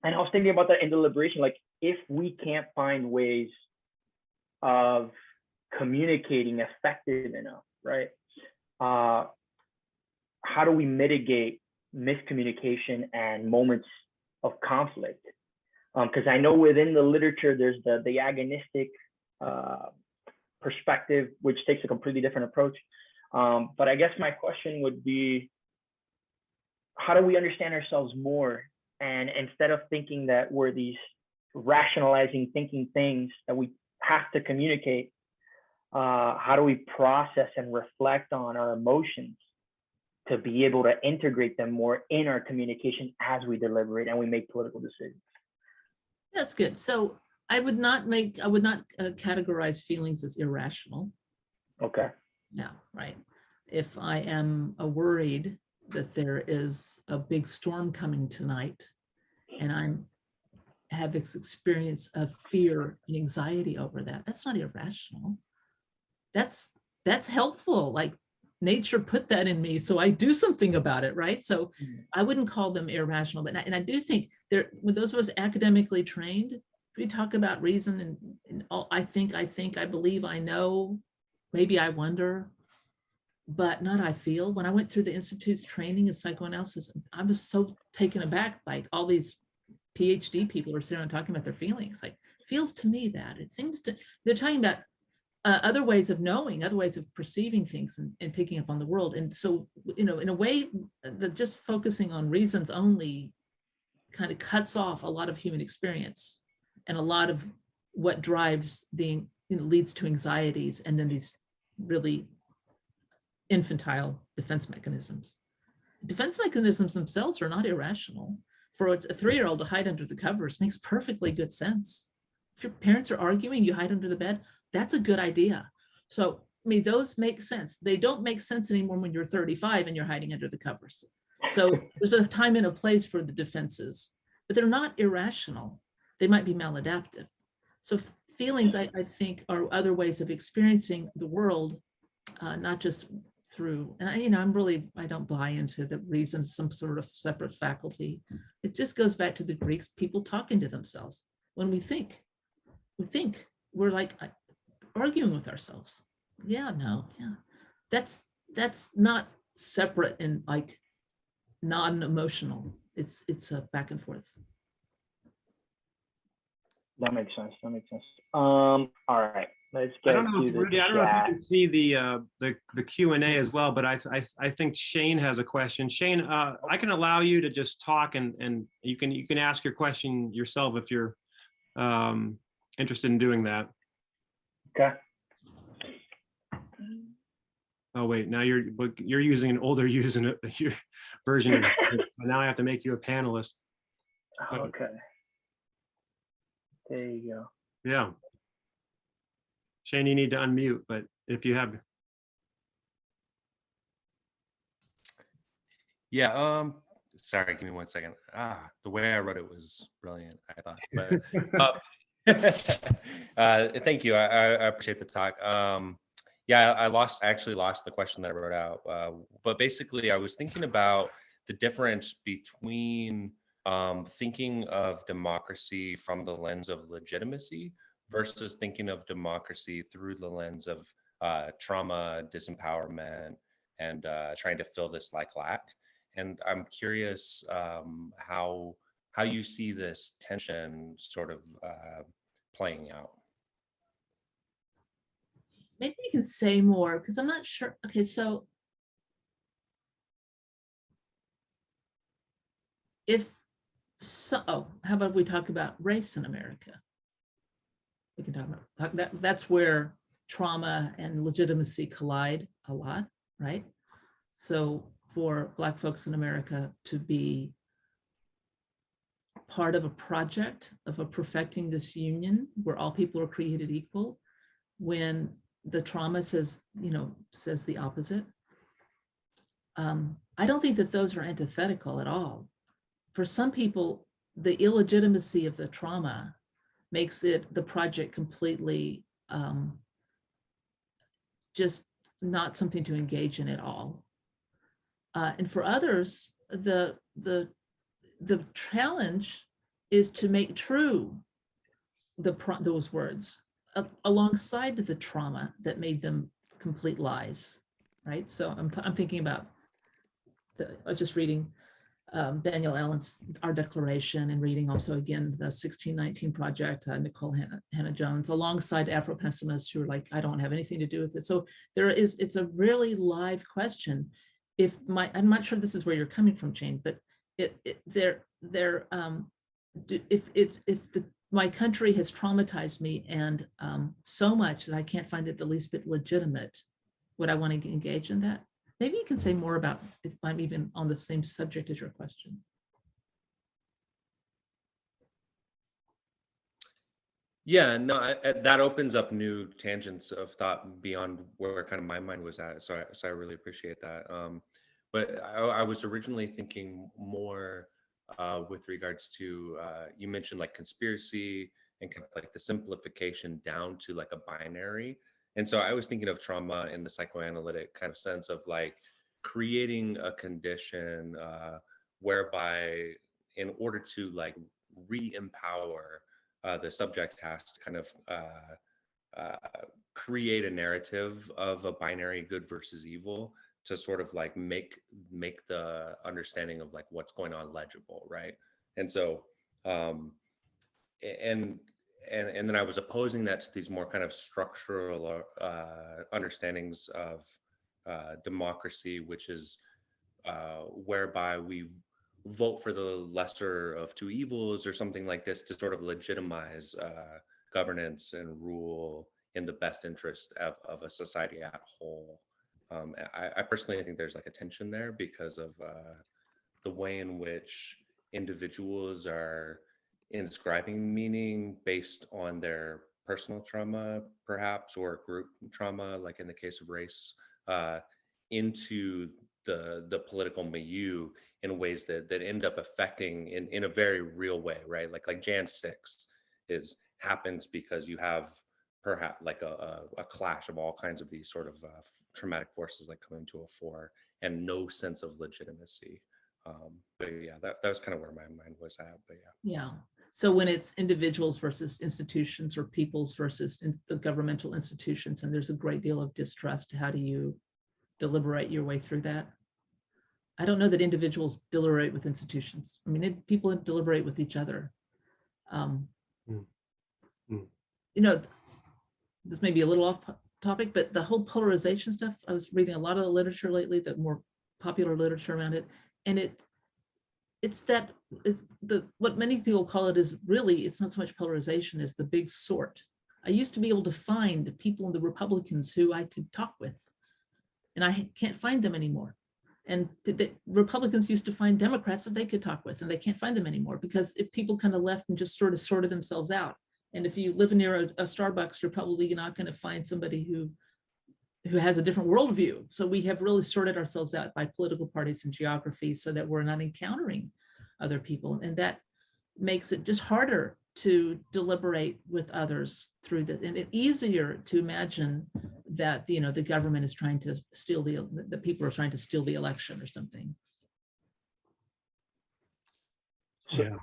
I was thinking about that in deliberation, like if we can't find ways of communicating effective enough, right? How do we mitigate miscommunication and moments of conflict? Because I know within the literature, there's the agonistic perspective, which takes a completely different approach. But I guess my question would be, how do we understand ourselves more? And instead of thinking that we're these rationalizing, thinking things that we have to communicate, how do we process and reflect on our emotions to be able to integrate them more in our communication as we deliberate and we make political decisions? That's good. So I would not categorize feelings as irrational. Okay. Yeah, right. If I am worried that there is a big storm coming tonight and I have this experience of fear and anxiety over that, that's not irrational. That's helpful. Like nature put that in me, so I do something about it, right? So I wouldn't call them irrational, but I do think when those of us academically trained, we talk about reason and all, I think, I believe, I know, maybe I wonder, but not I feel. When I went through the Institute's training in psychoanalysis, I was so taken aback by all these PhD people who are sitting around talking about their feelings. Like, feels to me that it seems to, they're talking about other ways of knowing, other ways of perceiving things and picking up on the world. And so, in a way that just focusing on reasons only kind of cuts off a lot of human experience and a lot of what drives the leads to anxieties and then these really infantile defense mechanisms. Defense mechanisms themselves are not irrational. For a 3-year-old to hide under the covers makes perfectly good sense. If your parents are arguing, you hide under the bed, that's a good idea. So, I mean, those make sense. They don't make sense anymore when you're 35 and you're hiding under the covers. So there's a time and a place for the defenses, but they're not irrational. They might be maladaptive. So feelings, I think, are other ways of experiencing the world, not just through, and I don't buy into the reason some sort of separate faculty. It just goes back to the Greeks, people talking to themselves. When we think, we're like arguing with ourselves. Yeah, no, yeah. That's not separate and like non-emotional. It's a back and forth. That makes sense. All right. Let's get I don't know if to Rudy, the I don't know if chat. you can see the Q&A as well, but I think Shane has a question. Shane, I can allow you to just talk and you can ask your question yourself if you're interested in doing that. Okay. Oh wait, now you're using an older version of so now I have to make you a panelist. Okay. There you go. Yeah. Shane, you need to unmute, but if you have. Yeah, sorry, give me 1 second. The way I wrote it was brilliant, I thought. But thank you. I appreciate the talk. Yeah, I actually lost the question that I wrote out. But basically, I was thinking about the difference between thinking of democracy from the lens of legitimacy versus thinking of democracy through the lens of trauma, disempowerment, and trying to fill this like lack. And I'm curious how you see this tension sort of playing out. Maybe you can say more because I'm not sure. Okay, so how about we talk about race in America? We can talk about that. That's where trauma and legitimacy collide a lot, right? So for Black folks in America to be part of a project of perfecting this union where all people are created equal, when the trauma says the opposite. I don't think that those are antithetical at all. For some people, the illegitimacy of the trauma makes the project completely just not something to engage in at all. And for others, the challenge is to make true those words alongside the trauma that made them complete lies, right? So I'm thinking about, I was just reading Daniel Allen's Our Declaration and reading also again the 1619 Project, Nicole Hannah-Jones, alongside Afro-pessimists who are like, I don't have anything to do with it. So it's a really live question. I'm not sure this is where you're coming from, Jane, but my country has traumatized me and so much that I can't find it the least bit legitimate, would I want to engage in that? Maybe you can say more about if I'm even on the same subject as your question. Yeah, no, that opens up new tangents of thought beyond where kind of my mind was at. So I really appreciate that. But I was originally thinking more with regards to, you mentioned like conspiracy and kind of like the simplification down to like a binary. And so I was thinking of trauma in the psychoanalytic kind of sense of like creating a condition whereby in order to like re-empower the subject has to kind of create a narrative of a binary good versus evil to sort of like make the understanding of like what's going on legible, right? And so and then I was opposing that to these more kind of structural understandings of democracy, which is whereby we vote for the lesser of two evils or something like this to sort of legitimize governance and rule in the best interest of a society at whole. I personally think there's like a tension there because of the way in which individuals are inscribing meaning based on their personal trauma, perhaps, or group trauma, like in the case of race, into the political milieu in ways that end up affecting in a very real way, right? Like Jan 6 happens because you have perhaps like a clash of all kinds of these sort of traumatic forces like coming to a fore, and no sense of legitimacy. But yeah, that was kind of where my mind was at. But yeah. So when it's individuals versus institutions, or peoples versus the governmental institutions, and there's a great deal of distrust, how do you deliberate your way through that? I don't know that individuals deliberate with institutions. I mean, people deliberate with each other. You know, this may be a little off topic, but the whole polarization stuff, I was reading a lot of the literature lately, the more popular literature around it, and it's what many people call it is really, it's not so much polarization as the big sort. I used to be able to find people in the Republicans who I could talk with, and I can't find them anymore. And the Republicans used to find Democrats that they could talk with, and they can't find them anymore because if people kind of left and just sort of sorted themselves out. And if you live near a Starbucks, you're probably not going to find somebody who has a different worldview. So we have really sorted ourselves out by political parties and geography so that we're not encountering other people. And that makes it just harder to deliberate with others through this. And it's easier to imagine that, you know, the government is trying to steal the people are trying to steal the election or something. Yeah.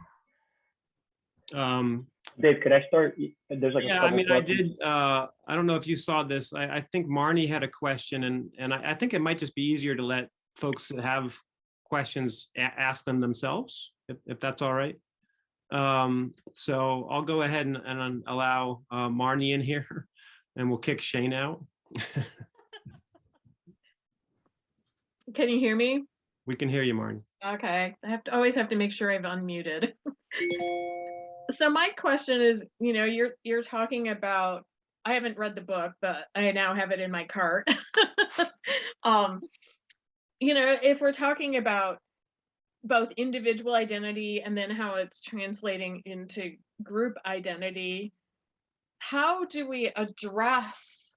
Dave, could I start? There's like I mean, I did. I don't know if you saw this. I think Marnie had a question, and I think it might just be easier to let folks that have questions ask them themselves, if that's all right. So I'll go ahead and allow Marnie in here, and we'll kick Shane out. Can you hear me? We can hear you, Marnie. Okay, I always have to make sure I've unmuted. So my question is, you know, you're talking about, I haven't read the book, but I now have it in my cart. You know, if we're talking about both individual identity and then how it's translating into group identity, how do we address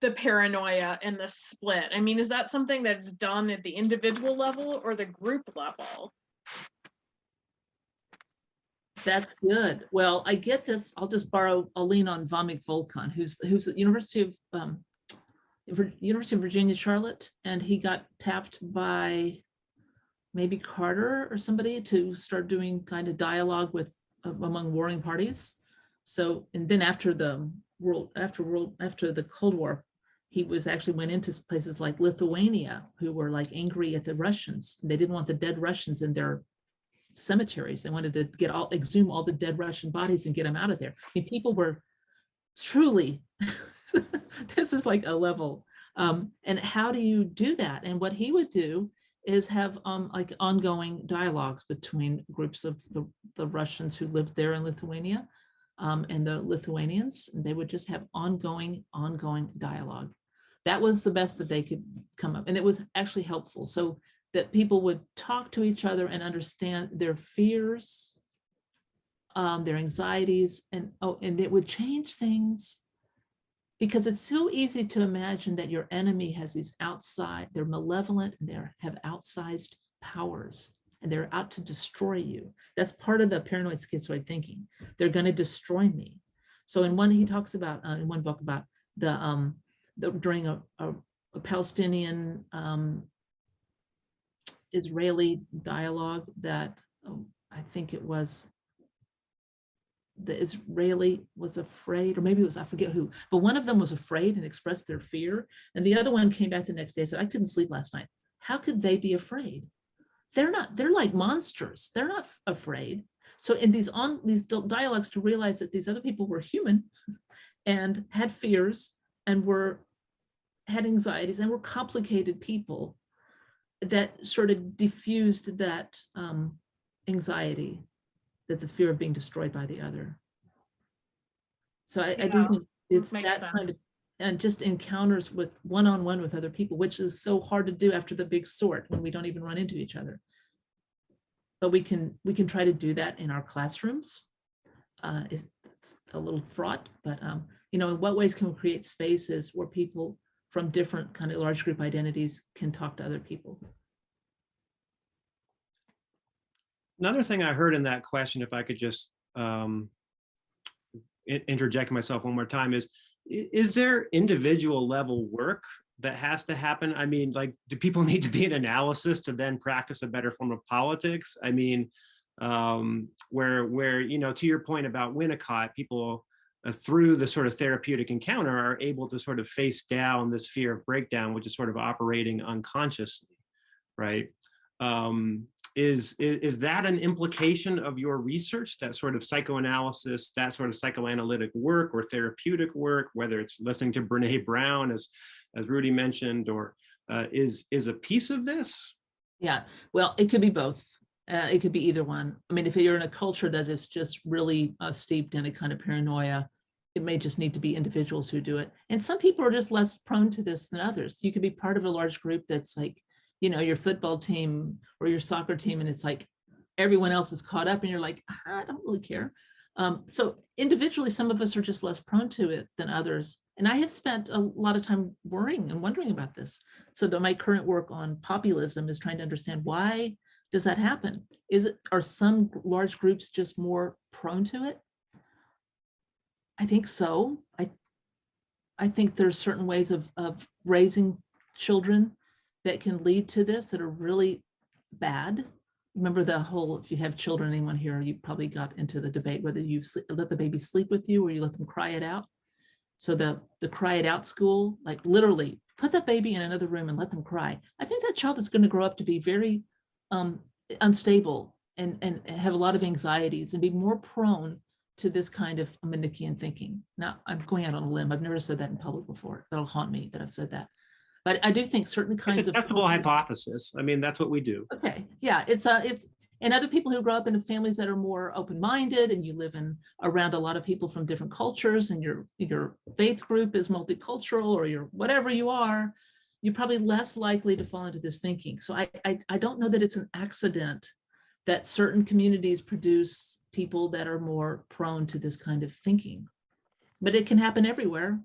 the paranoia and the split? I mean, is that something that's done at the individual level or the group level? That's good. Well, I get this. I'll lean on Vomik Volkan, who's at University of Virginia, Charlotte, and he got tapped by maybe Carter or somebody to start doing kind of dialogue with among warring parties. So, and then after the Cold War, he went into places like Lithuania, who were like angry at the Russians. They didn't want the dead Russians in their cemeteries. They wanted to exhume all the dead Russian bodies and get them out of there. I mean, people were truly, this is like a level. And how do you do that? And what he would do is have like ongoing dialogues between groups of the Russians who lived there in Lithuania and the Lithuanians. And they would just have ongoing dialogue. That was the best that they could come up. And it was actually helpful. So that people would talk to each other and understand their fears, their anxieties, and it would change things, because it's so easy to imagine that your enemy has these they're malevolent, and they have outsized powers, and they're out to destroy you. That's part of the paranoid schizoid thinking. They're going to destroy me. So he talks about in one book about during a Palestinian Israeli dialogue that I think it was the Israeli was afraid, or maybe it was, I forget who, but one of them was afraid and expressed their fear. And the other one came back the next day and said, I couldn't sleep last night. How could they be afraid? They're like monsters. They're not afraid. So in these dialogues, to realize that these other people were human and had fears and had anxieties and were complicated people, that sort of diffused that anxiety, that the fear of being destroyed by the other. So I do think it's makes that sense. kind of, and just encounters with one-on-one with other people, which is so hard to do after the big sort when we don't even run into each other. But we can try to do that in our classrooms. It's a little fraught, but you know, in what ways can we create spaces where people from different kind of large group identities can talk to other people? Another thing I heard in that question, if I could just interject myself one more time, is there individual level work that has to happen? I mean, like, do people need to be an analysis to then practice a better form of politics? I mean, where you know, to your point about Winnicott, people through the sort of therapeutic encounter are able to sort of face down this fear of breakdown, which is sort of operating unconsciously, right? Is that an implication of your research, that sort of psychoanalysis, that sort of psychoanalytic work or therapeutic work, whether it's listening to Brene Brown, as Rudy mentioned, or is a piece of this? Yeah, well, it could be both. It could be either one. I mean, if you're in a culture that is just really steeped in a kind of paranoia, it may just need to be individuals who do it. And some people are just less prone to this than others. You could be part of a large group that's like, you know, your football team or your soccer team, and it's like everyone else is caught up and you're like, I don't really care. So individually, some of us are just less prone to it than others. And I have spent a lot of time worrying and wondering about this. So that my current work on populism is trying to understand, why does that happen? Are some large groups just more prone to it? I think so. I think there's certain ways of raising children that can lead to this that are really bad. Remember the whole, if you have children, anyone here, you probably got into the debate whether you let the baby sleep with you or you let them cry it out. So the cry it out school, like literally put that baby in another room and let them cry. I think that child is going to grow up to be very unstable and have a lot of anxieties and be more prone to this kind of Manichaean thinking. Now, I'm going out on a limb. I've never said that in public before. That'll haunt me that I've said that. But I do think certain kinds of— It's a testable hypothesis. I mean, that's what we do. Okay, yeah, it's and other people who grow up in families that are more open-minded, and you live around a lot of people from different cultures, and your faith group is multicultural, or your whatever you are, you're probably less likely to fall into this thinking. So I don't know that it's an accident that certain communities produce people that are more prone to this kind of thinking, but it can happen everywhere.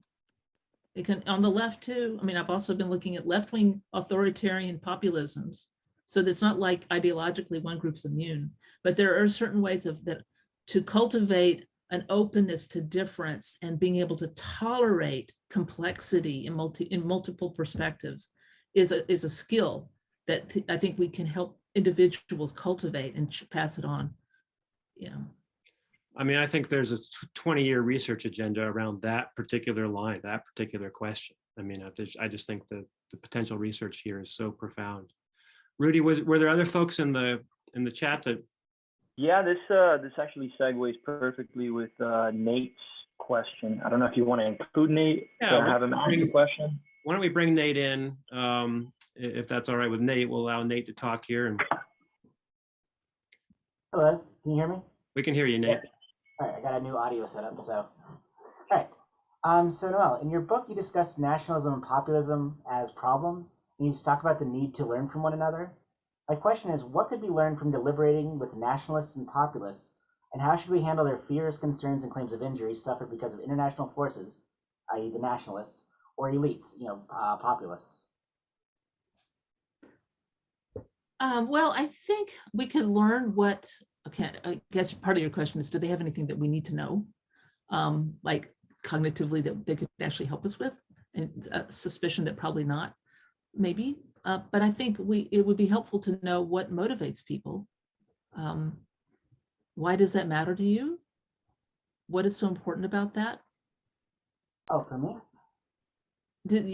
It can on the left too. I mean, I've also been looking at left-wing authoritarian populisms. So it's not like ideologically one group's immune, but there are certain ways of that to cultivate an openness to difference and being able to tolerate complexity in multiple perspectives is a skill that I think we can help individuals cultivate and pass it on. You know. I mean, I think there's a 20-year research agenda around that particular line, that particular question. I mean, I just think that the potential research here is so profound. Rudy, were there other folks in the chat that? Yeah, this actually segues perfectly with Nate's question. I don't know if you want to include Nate. Yeah, have him ask the question. Why don't we bring Nate in? If that's all right with Nate, we'll allow Nate to talk here. And hello, can you hear me? We can hear you, Nate. Yeah. All right, I got a new audio setup, so. All right. So Noëlle, in your book, you discuss nationalism and populism as problems, and you just talk about the need to learn from one another. My question is, what could be learned from deliberating with nationalists and populists, and how should we handle their fears, concerns, and claims of injury suffered because of international forces, i.e. the nationalists, or elites, populists? Well, I think we could learn what, okay, I guess part of your question is, do they have anything that we need to know, like cognitively, that they could actually help us with? And a suspicion that probably not, maybe. But I think it would be helpful to know what motivates people. Why does that matter to you? What is so important about that? Oh, for me?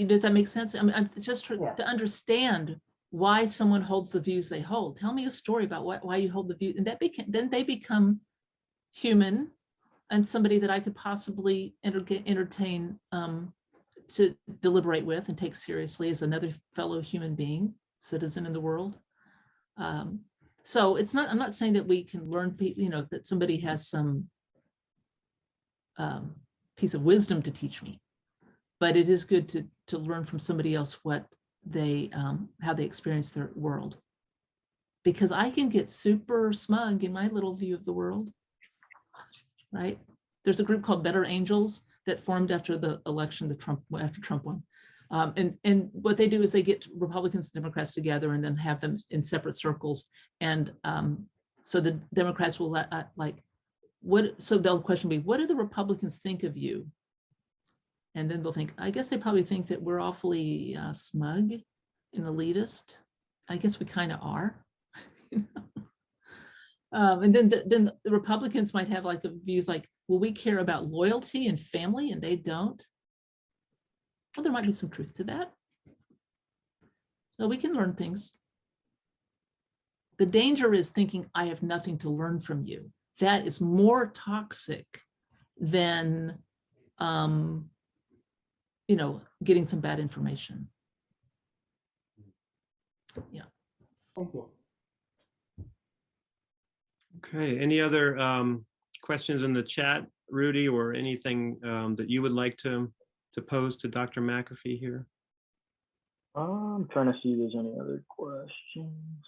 Does that make sense? I mean, I'm just trying Yeah. to understand why someone holds the views they hold. Tell me a story about why you hold the view, and then they become human and somebody that I could possibly entertain to deliberate with and take seriously as another fellow human being, citizen in the world. So it's not, I'm not saying that we can learn, that somebody has some piece of wisdom to teach me, but it is good to learn from somebody else what they, how they experience their world. Because I can get super smug in my little view of the world, right? There's a group called Better Angels that formed after the election, after Trump won. And what they do is they get Republicans and Democrats together and then have them in separate circles. And so the Democrats will so they'll question me, what do the Republicans think of you? And then they'll think, I guess they probably think that we're awfully smug and elitist. I guess we kind of are. And then the Republicans might have like views like, well, we care about loyalty and family and they don't. Well, there might be some truth to that. So we can learn things. The danger is thinking I have nothing to learn from you. That is more toxic than, getting some bad information. Yeah. Thank you. Okay, any other questions in the chat, Rudy, or anything that you would like to pose to Dr. McAfee here? I'm trying to see if there's any other questions.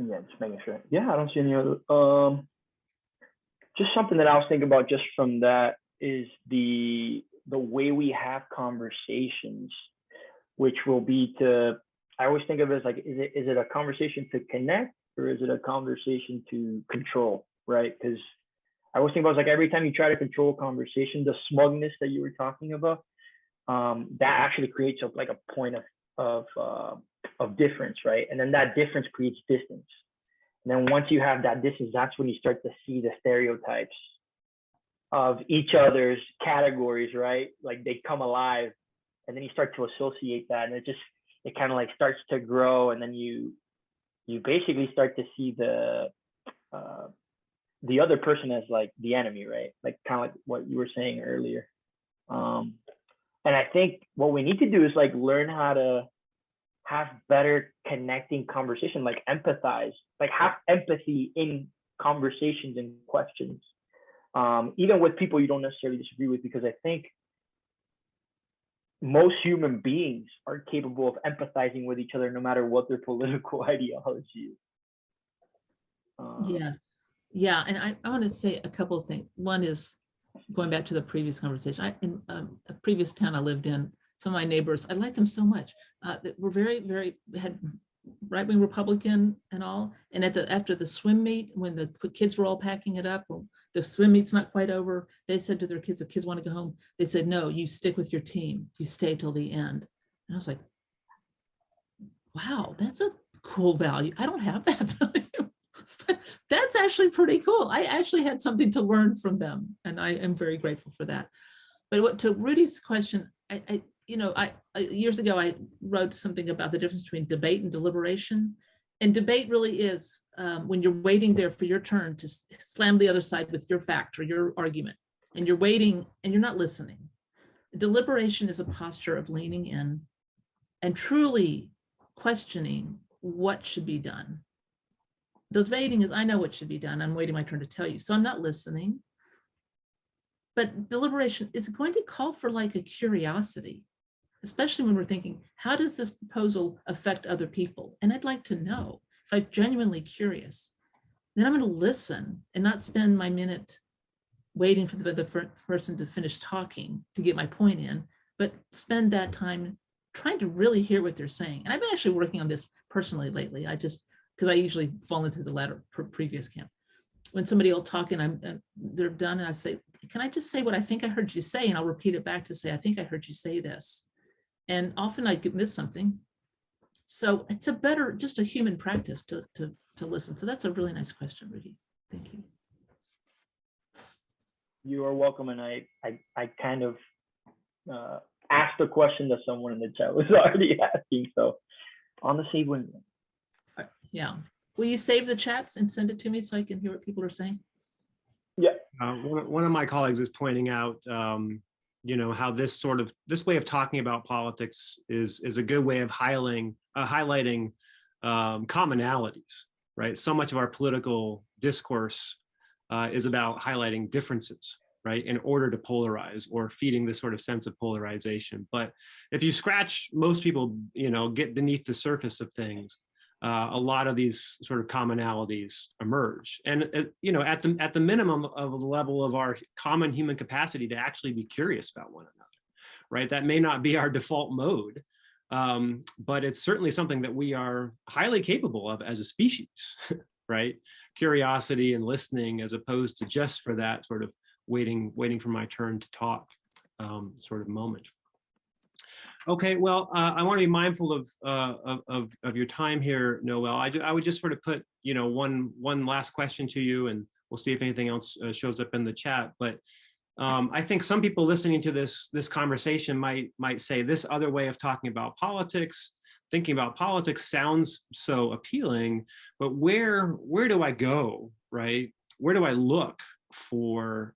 Yeah, just making sure. Yeah, I don't see any other. Just something that I was thinking about just from that is the way we have conversations, which will be I always think of it as like, is it a conversation to connect or is it a conversation to control, right? Because I always think about it, like every time you try to control a conversation, the smugness that you were talking about, that actually creates a point of difference, right? And then that difference creates distance. And then once you have that distance, that's when you start to see the stereotypes of each other's categories, right? Like they come alive, and then you start to associate that, and it kind of like starts to grow, and then you basically start to see the other person as like the enemy, right? Like kind of like what you were saying earlier. And I think what we need to do is like learn how to have better connecting conversation, like empathize, like have empathy in conversations and questions, even with people you don't necessarily disagree with, because I think most human beings are capable of empathizing with each other no matter what their political ideology is. Yes. Yeah. And I want to say a couple of things. One is going back to the previous conversation. In a previous town I lived in, some of my neighbors, I liked them so much. That were very, very, had right-wing Republican and all. And after the swim meet, when the kids were all packing it up, well, the swim meet's not quite over, they said to their kids, if kids want to go home, they said, no, you stick with your team. You stay till the end. And I was like, wow, that's a cool value. I don't have that value. But that's actually pretty cool. I actually had something to learn from them, and I am very grateful for that. But to Rudy's question, years ago, I wrote something about the difference between debate and deliberation. And debate really is when you're waiting there for your turn to slam the other side with your fact or your argument, and you're waiting and you're not listening. Deliberation is a posture of leaning in and truly questioning what should be done. Debating is, I know what should be done. I'm waiting my turn to tell you. So I'm not listening. But deliberation is going to call for like a curiosity, especially when we're thinking, how does this proposal affect other people? And I'd like to know. If I'm genuinely curious, then I'm going to listen and not spend my minute waiting for the person to finish talking to get my point in, but spend that time trying to really hear what they're saying. And I've been actually working on this personally lately. Because I usually fall into the latter previous camp. When somebody will talk and they're done, and I say, can I just say what I think I heard you say? And I'll repeat it back to say, I think I heard you say this. And often I could miss something. So it's just a human practice to listen. So that's a really nice question, Rudy. Thank you. You are welcome. And I kind of asked a question that someone in the chat was already asking. So on the same way. Yeah. Will you save the chats and send it to me so I can hear what people are saying? Yeah. One of my colleagues is pointing out, how this way of talking about politics is a good way of highlighting commonalities, right? So much of our political discourse is about highlighting differences, right, in order to polarize or feeding this sort of sense of polarization. But if you scratch, most people, get beneath the surface of things, a lot of these sort of commonalities emerge. And, at the minimum of a level of our common human capacity to actually be curious about one another, right? That may not be our default mode, but it's certainly something that we are highly capable of as a species, right? Curiosity and listening, as opposed to just for that sort of waiting for my turn to talk sort of moment. Okay, well, I want to be mindful of your time here, Noëlle. I would just sort of put, one last question to you, and we'll see if anything else shows up in the chat. But I think some people listening to this conversation might say this other way of talking about politics, thinking about politics, sounds so appealing, but where do I go, right? Where do I look for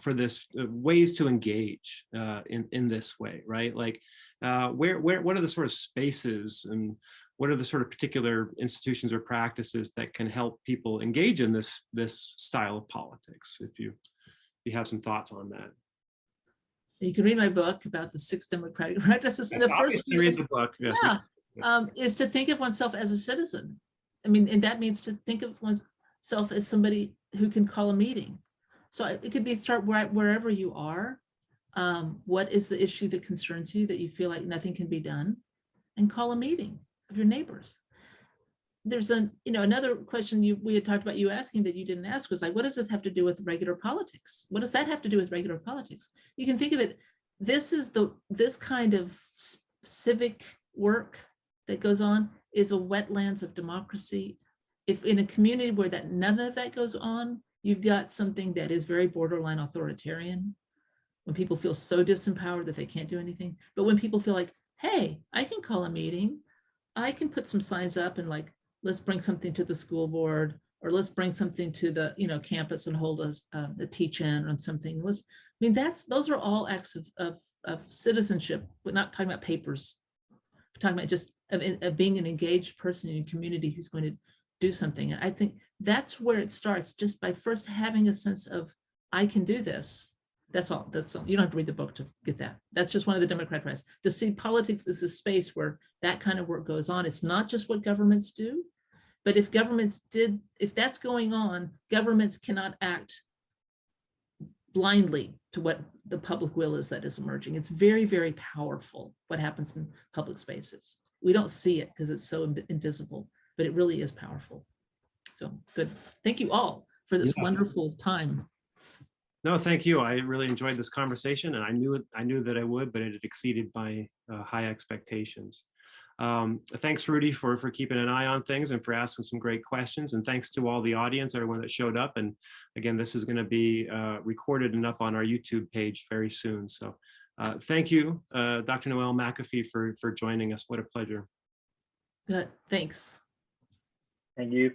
this ways to engage in this way, right? Like, what are the sort of spaces, and what are the sort of particular institutions or practices that can help people engage in this style of politics? If you have some thoughts on that. You can read my book about the 6 democratic practices. And the first one read the book. Yes, is to think of oneself as a citizen. I mean, and that means to think of oneself as somebody who can call a meeting. So it could be start wherever you are. What is the issue that concerns you that you feel like nothing can be done? And call a meeting of your neighbors. There's another question we had talked about you asking that you didn't ask was like, what does this have to do with regular politics? What does that have to do with regular politics? You can think of it, this kind of civic work that goes on is a wetlands of democracy. If in a community where none of that goes on, you've got something that is very borderline authoritarian, when people feel so disempowered that they can't do anything. But when people feel like, hey, I can call a meeting, I can put some signs up and like, let's bring something to the school board, or let's bring something to the campus and hold a teach-in on something. Those are all acts of citizenship. We're not talking about papers. We're talking about just of being an engaged person in a community who's going to do something. And I think that's where it starts, just by first having a sense of, I can do this. That's all. You don't have to read the book to get that. That's just one of the Democratic practices. To see politics as a space where that kind of work goes on. It's not just what governments do, but if that's going on, governments cannot act blindly to what the public will is that is emerging. It's very, very powerful what happens in public spaces. We don't see it because it's so invisible, but it really is powerful. So good. Thank you all for this wonderful time. No, thank you. I really enjoyed this conversation, and I knew that I would, but it had exceeded my high expectations. Thanks, Rudy, for keeping an eye on things and for asking some great questions. And thanks to all the audience, everyone that showed up. And again, this is going to be recorded and up on our YouTube page very soon. So thank you, Dr. Noëlle McAfee, for joining us. What a pleasure. Good. Thanks. Thank you.